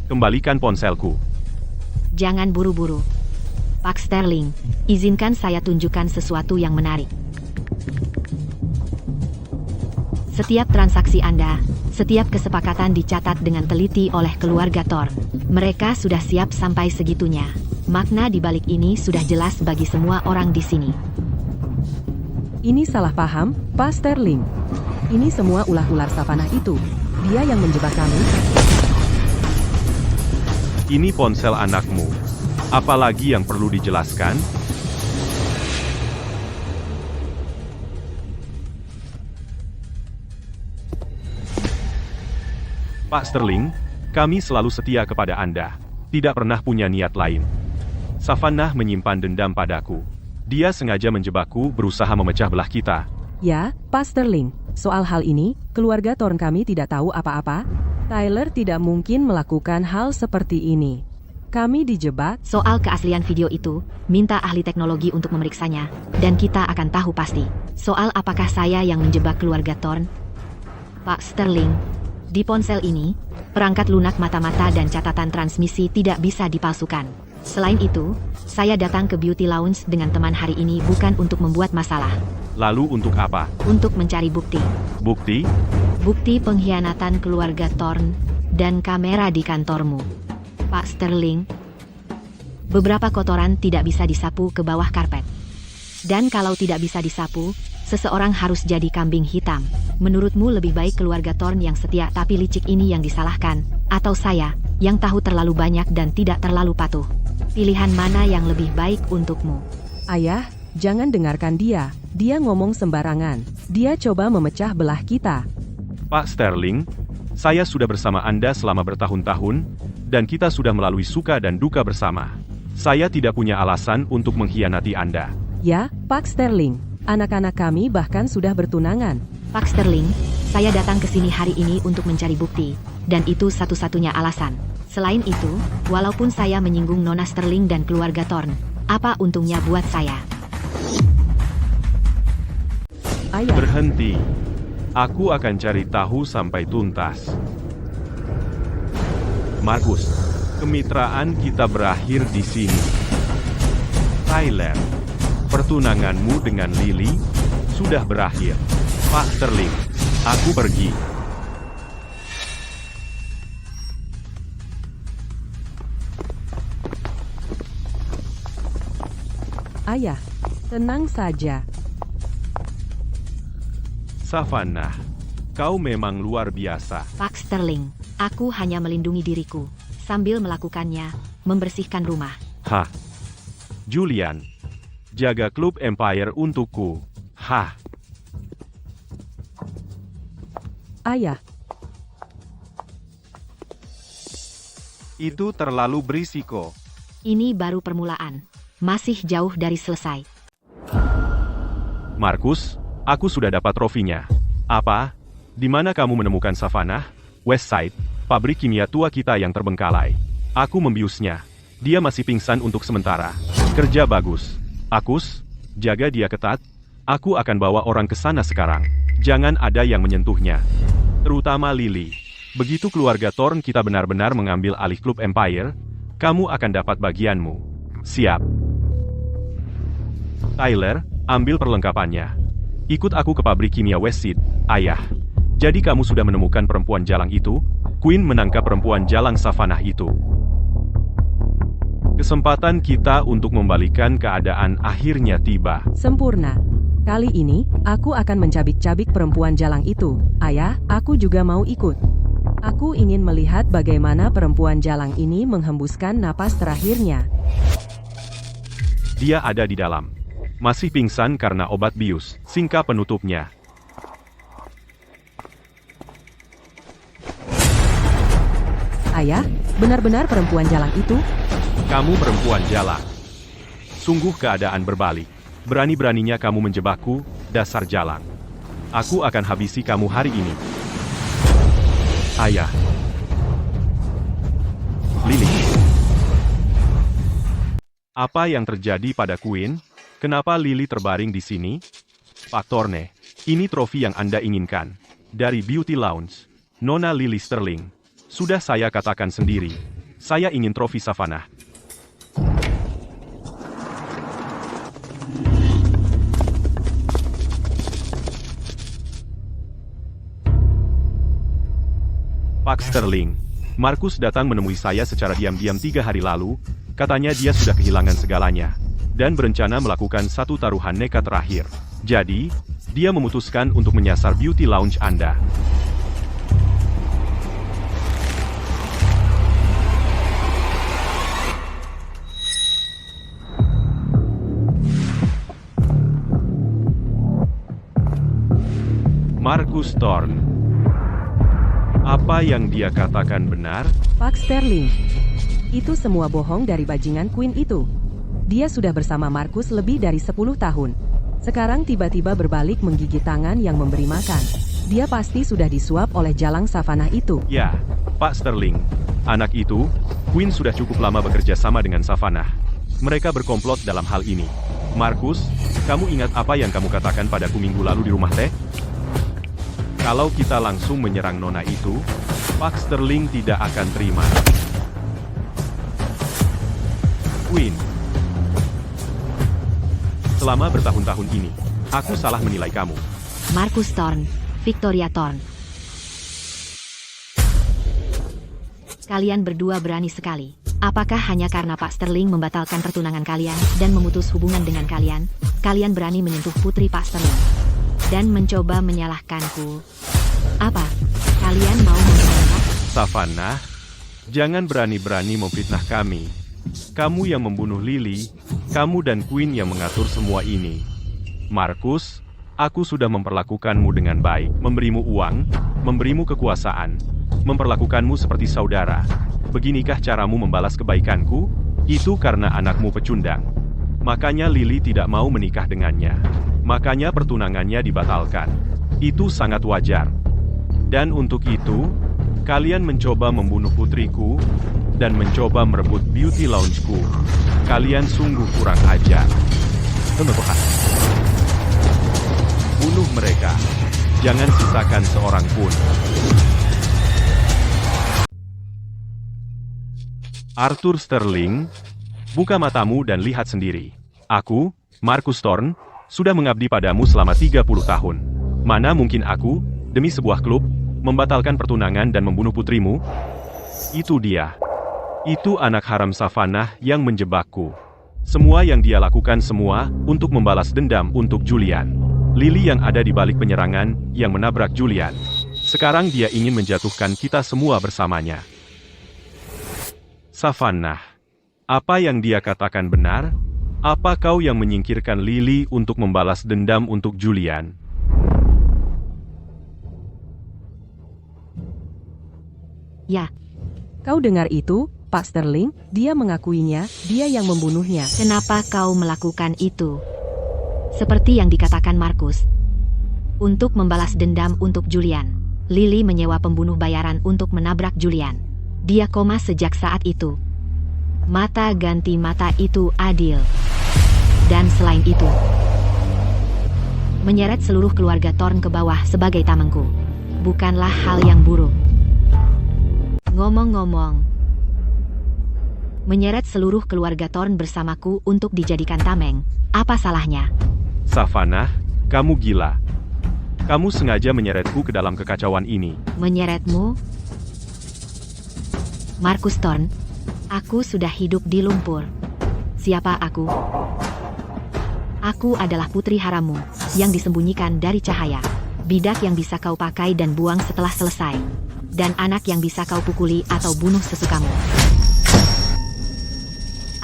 Kembalikan ponselku. jangan buru-buru. Pak Sterling, izinkan saya tunjukkan sesuatu yang menarik. Setiap transaksi Anda, setiap kesepakatan dicatat dengan teliti oleh keluarga Thorne. Mereka sudah siap sampai segitunya. Makna di balik ini sudah jelas bagi semua orang di sini. Ini salah paham, Pak Sterling. Ini semua ulah ular Savannah itu. Dia yang menjebak kami. Ini ponsel anakmu. Apalagi yang perlu dijelaskan? Pak Sterling, kami selalu setia kepada Anda. Tidak pernah punya niat lain. Savannah menyimpan dendam padaku. Dia sengaja menjebakku, berusaha memecah belah kita. Ya, Pak Sterling. Soal hal ini, keluarga Thorne kami tidak tahu apa-apa. Tyler tidak mungkin melakukan hal seperti ini. Kami dijebak. Soal keaslian video itu, minta ahli teknologi untuk memeriksanya, dan kita akan tahu pasti. Soal apakah saya yang menjebak keluarga Thorne? Pak Sterling, di ponsel ini, perangkat lunak mata-mata dan catatan transmisi tidak bisa dipalsukan. Selain itu, saya datang ke Beauty Lounge dengan teman hari ini bukan untuk membuat masalah. Lalu untuk apa? Untuk mencari bukti. Bukti? Bukti pengkhianatan keluarga Thorne dan kamera di kantormu. Pak Sterling, beberapa kotoran tidak bisa disapu ke bawah karpet. Dan kalau tidak bisa disapu, seseorang harus jadi kambing hitam. Menurutmu lebih baik keluarga Thorne yang setia tapi licik ini yang disalahkan, atau saya, yang tahu terlalu banyak dan tidak terlalu patuh? Pilihan mana yang lebih baik untukmu? Ayah, jangan dengarkan dia. Dia ngomong sembarangan. Dia coba memecah belah kita. Pak Sterling, saya sudah bersama Anda selama bertahun-tahun, dan kita sudah melalui suka dan duka bersama. Saya tidak punya alasan untuk mengkhianati Anda. Ya, Pak Sterling. Anak-anak kami bahkan sudah bertunangan. Pak Sterling, saya datang ke sini hari ini untuk mencari bukti, dan itu satu-satunya alasan. Selain itu, walaupun saya menyinggung Nona Sterling dan keluarga Thorne, apa untungnya buat saya? Ayah, Berhenti. Aku akan cari tahu sampai tuntas. Markus, kemitraan kita berakhir di sini. Tyler, pertunanganmu dengan Lily sudah berakhir. Pak Sterling, aku pergi. ayah, tenang saja. Savannah, kau memang luar biasa. Pak Sterling, aku hanya melindungi diriku, sambil melakukannya, membersihkan rumah. Hah. Julian, jaga klub Empire untukku. Hah. Ayah, Itu terlalu berisiko. Ini baru permulaan. Masih jauh dari selesai. Markus, aku sudah dapat trofinya. Apa? Di mana kamu menemukan Savannah? Westside, pabrik kimia tua kita yang terbengkalai. Aku membiusnya. Dia masih pingsan untuk sementara. Kerja bagus. Akus, jaga dia ketat. Aku akan bawa orang ke sana sekarang. Jangan ada yang menyentuhnya. Terutama Lily. Begitu keluarga Thorn kita benar-benar mengambil alih klub Empire, kamu akan dapat bagianmu. Siap. Tyler, ambil perlengkapannya. Ikut aku ke pabrik kimia Westside, ayah. Jadi kamu sudah menemukan perempuan jalang itu? Queen menangkap perempuan jalang Savannah itu. Kesempatan kita untuk membalikan keadaan akhirnya tiba. Sempurna. Kali ini, aku akan mencabik-cabik perempuan jalang itu. Ayah, aku juga mau ikut. Aku ingin melihat bagaimana perempuan jalang ini menghembuskan napas terakhirnya. Dia ada di dalam. Masih pingsan karena obat bius. Singka penutupnya. Ayah, benar-benar perempuan jalang itu? Kamu perempuan jalang. Sungguh keadaan berbalik. Berani-beraninya kamu menjebakku, dasar jalang. Aku akan habisi kamu hari ini. Ayah. Lily. Apa yang terjadi pada Queen? Kenapa Lily terbaring di sini? Pak Thorne, ini trofi yang Anda inginkan. Dari Beauty Lounge. Nona Lily Sterling. Sudah saya katakan sendiri. Saya ingin trofi Savannah. Pak Sterling. Markus datang menemui saya secara diam-diam 3 hari lalu. Katanya dia sudah kehilangan segalanya. Dan berencana melakukan satu taruhan nekat terakhir. Jadi, dia memutuskan untuk menyasar Beauty Lounge Anda. Markus Thorn. Apa yang dia katakan benar? Pak Sterling. Itu semua bohong dari bajingan Queen itu. Dia sudah bersama Markus lebih dari 10 tahun. Sekarang tiba-tiba berbalik menggigit tangan yang memberi makan. Dia pasti sudah disuap oleh jalang Savannah itu. Ya, Pak Sterling. Anak itu, Queen sudah cukup lama bekerja sama dengan Savannah. Mereka berkomplot dalam hal ini. Markus, kamu ingat apa yang kamu katakan padaku minggu lalu di rumah teh? Kalau kita langsung menyerang nona itu, Pak Sterling tidak akan terima. Queen. Selama bertahun-tahun ini, aku salah menilai kamu. Markus Thorn, Victoria Thorn. Kalian berdua berani sekali. Apakah hanya karena Pak Sterling membatalkan pertunangan kalian dan memutus hubungan dengan kalian, kalian berani menyentuh putri Pak Sterling dan mencoba menyalahkanku? Apa? Kalian mau membunuh? Savannah, jangan berani-berani memfitnah kami. Kamu yang membunuh Lily, kamu dan Queen yang mengatur semua ini. Markus, aku sudah memperlakukanmu dengan baik, memberimu uang, memberimu kekuasaan, memperlakukanmu seperti saudara. Beginikah caramu membalas kebaikanku? Itu karena anakmu pecundang. Makanya Lily tidak mau menikah dengannya. Makanya pertunangannya dibatalkan. Itu sangat wajar. Dan untuk itu, kalian mencoba membunuh putriku, dan mencoba merebut Beauty Lounge-ku. Kalian sungguh kurang ajar. Bunuh mereka. Jangan sisakan seorang pun. Arthur Sterling, buka matamu dan lihat sendiri. Aku, Markus Thorn, sudah mengabdi padamu selama 30 tahun. Mana mungkin aku, demi sebuah klub, membatalkan pertunangan dan membunuh putrimu? Itu dia. Itu anak haram Savannah yang menjebakku. Semua yang dia lakukan semua untuk membalas dendam untuk Julian. Lily yang ada di balik penyerangan yang menabrak Julian. Sekarang dia ingin menjatuhkan kita semua bersamanya. Savannah, apa yang dia katakan benar? Apa kau yang menyingkirkan Lily untuk membalas dendam untuk Julian? Ya, Kau dengar itu? Pak Sterling, dia mengakuinya, dia yang membunuhnya. Kenapa kau melakukan itu? Seperti yang dikatakan Markus. Untuk membalas dendam untuk Julian, Lily menyewa pembunuh bayaran untuk menabrak Julian. Dia koma sejak saat itu. Mata ganti mata itu adil. Dan selain itu, menyeret seluruh keluarga Thorn ke bawah sebagai tamengku bukanlah hal yang buruk. Ngomong-ngomong, menyeret seluruh keluarga Thorn bersamaku untuk dijadikan tameng, apa salahnya? Savannah, kamu gila. Kamu sengaja menyeretku ke dalam kekacauan ini. Menyeretmu? Markus Thorn, aku sudah hidup di lumpur. Siapa aku? Aku adalah putri haramu, yang disembunyikan dari cahaya. Bidak yang bisa kau pakai dan buang setelah selesai. Dan anak yang bisa kau pukuli atau bunuh sesukamu.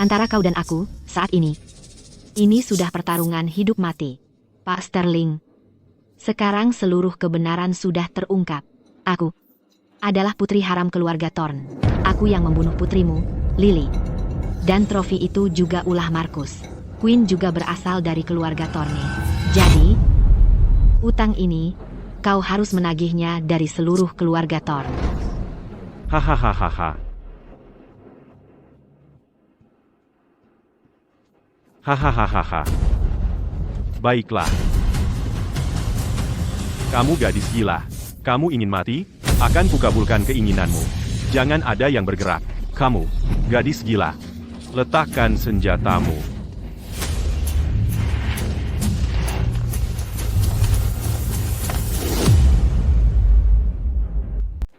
Antara kau dan aku, saat ini sudah pertarungan hidup mati. Pak Sterling, sekarang seluruh kebenaran sudah terungkap. Aku adalah putri haram keluarga Thorn. Aku yang membunuh putrimu, Lily. Dan trofi itu juga ulah Markus. Queen juga berasal dari keluarga Thorne. Jadi, utang ini, kau harus menagihnya dari seluruh keluarga Thorn. Hahaha. Hahaha. Baiklah. Kamu gadis gila. Kamu ingin mati? Akan kukabulkan keinginanmu. Jangan ada yang bergerak. Kamu, gadis gila. Letakkan senjatamu.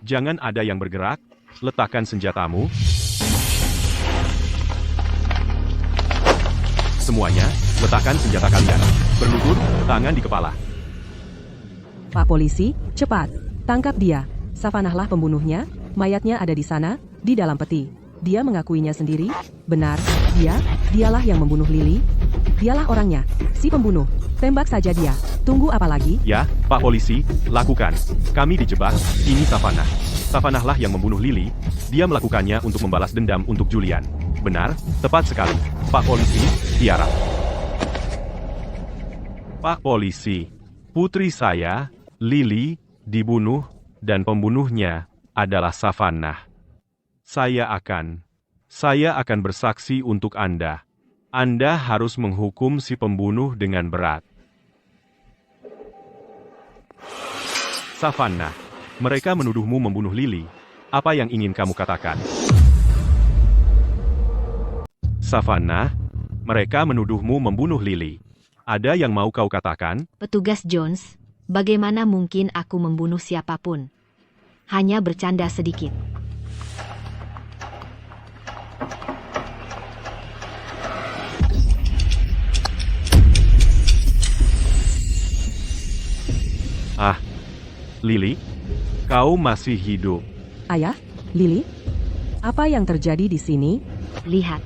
Jangan ada yang bergerak. Letakkan senjatamu. Semuanya, letakkan senjata kalian. Berlutut, tangan di kepala. Pak polisi, cepat. Tangkap dia. Savannahlah pembunuhnya. Mayatnya ada di sana, di dalam peti. Dia mengakuinya sendiri. Benar, dialah yang membunuh Lily. Dialah orangnya, si pembunuh. Tembak saja dia. Tunggu apa lagi? Ya, Pak Polisi, lakukan. Kami dijebak, ini Savannah. Savannahlah yang membunuh Lily. Dia melakukannya untuk membalas dendam untuk Julian. Benar, tepat sekali. Pak Polisi, Tiara. Pak Polisi, putri saya, Lily, dibunuh, dan pembunuhnya adalah Savannah. Saya akan bersaksi untuk Anda. Anda harus menghukum si pembunuh dengan berat. Savannah, mereka menuduhmu membunuh Lily. Apa yang ingin kamu katakan? Savannah, mereka menuduhmu membunuh Lily. Ada yang mau kau katakan? Petugas Jones, bagaimana mungkin aku membunuh siapapun? Hanya bercanda sedikit. Lily, kau masih hidup. Ayah, Lily? Apa yang terjadi di sini? Lihat.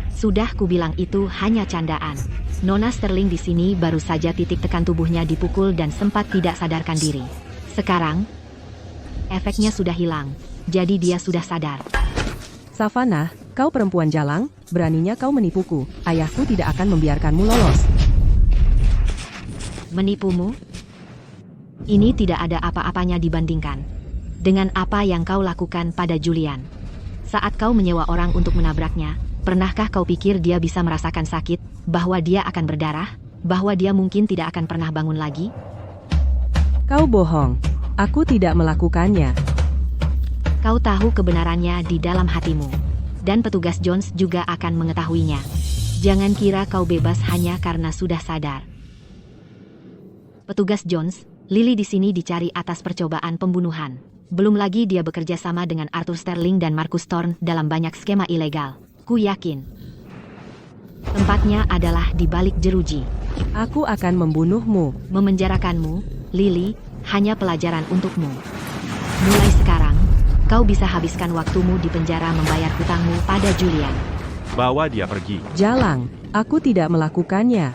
Sudah kubilang itu hanya candaan. Nona Sterling di sini baru saja titik tekan tubuhnya dipukul dan sempat tidak sadarkan diri. Sekarang, efeknya sudah hilang. Jadi dia sudah sadar. Savannah, kau perempuan jalang, beraninya kau menipuku. Ayahku tidak akan membiarkanmu lolos. Menipumu? Ini tidak ada apa-apanya dibandingkan dengan apa yang kau lakukan pada Julian. Saat kau menyewa orang untuk menabraknya, pernahkah kau pikir dia bisa merasakan sakit, bahwa dia akan berdarah, bahwa dia mungkin tidak akan pernah bangun lagi? Kau bohong. Aku tidak melakukannya. Kau tahu kebenarannya di dalam hatimu. Dan petugas Jones juga akan mengetahuinya. Jangan kira kau bebas hanya karena sudah sadar. Petugas Jones, Lily di sini dicari atas percobaan pembunuhan. Belum lagi dia bekerja sama dengan Arthur Sterling dan Markus Thorn dalam banyak skema ilegal. Ku yakin tempatnya adalah di balik jeruji. Aku akan membunuhmu. Memenjarakanmu, Lily, hanya pelajaran untukmu. Mulai sekarang, kau bisa habiskan waktumu di penjara membayar hutangmu pada Julian. Bawa dia pergi. Jalang, aku tidak melakukannya.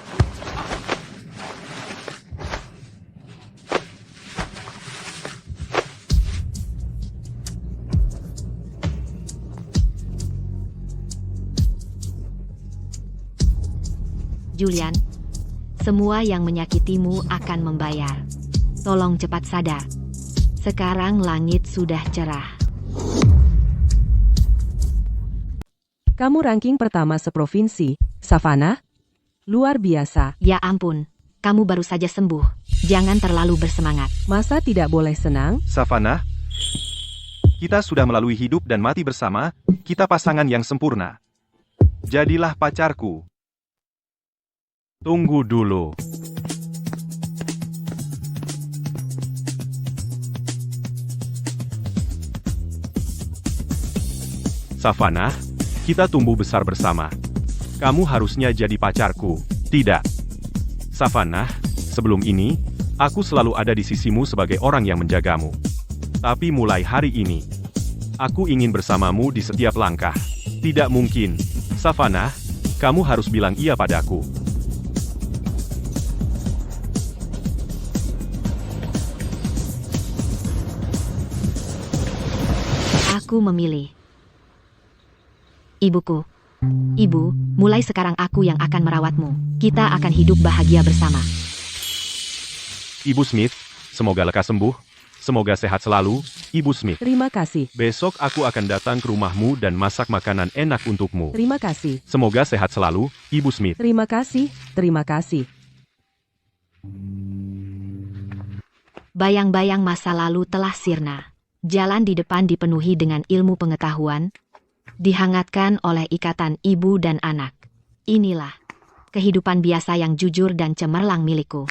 Julian, semua yang menyakitimu akan membayar. Tolong cepat sadar. Sekarang langit sudah cerah. Kamu ranking pertama seprovinsi, Savannah? Luar biasa. Ya ampun, kamu baru saja sembuh. Jangan terlalu bersemangat. Masa tidak boleh senang? Savannah, kita sudah melalui hidup dan mati bersama, kita pasangan yang sempurna. Jadilah pacarku. Tunggu dulu. Savannah, kita tumbuh besar bersama. Kamu harusnya jadi pacarku, tidak? Savannah, sebelum ini, aku selalu ada di sisimu sebagai orang yang menjagamu. Tapi mulai hari ini, aku ingin bersamamu di setiap langkah. Tidak mungkin. Savannah, kamu harus bilang iya padaku. Aku memilih. Ibuku. Ibu, mulai sekarang aku yang akan merawatmu. Kita akan hidup bahagia bersama. Ibu Smith, semoga lekas sembuh. Semoga sehat selalu, Ibu Smith. Terima kasih. Besok aku akan datang ke rumahmu dan masak makanan enak untukmu. Terima kasih. Semoga sehat selalu, Ibu Smith. Terima kasih. Terima kasih. Bayang-bayang masa lalu telah sirna. Jalan di depan dipenuhi dengan ilmu pengetahuan, dihangatkan oleh ikatan ibu dan anak. Inilah kehidupan biasa yang jujur dan cemerlang milikku.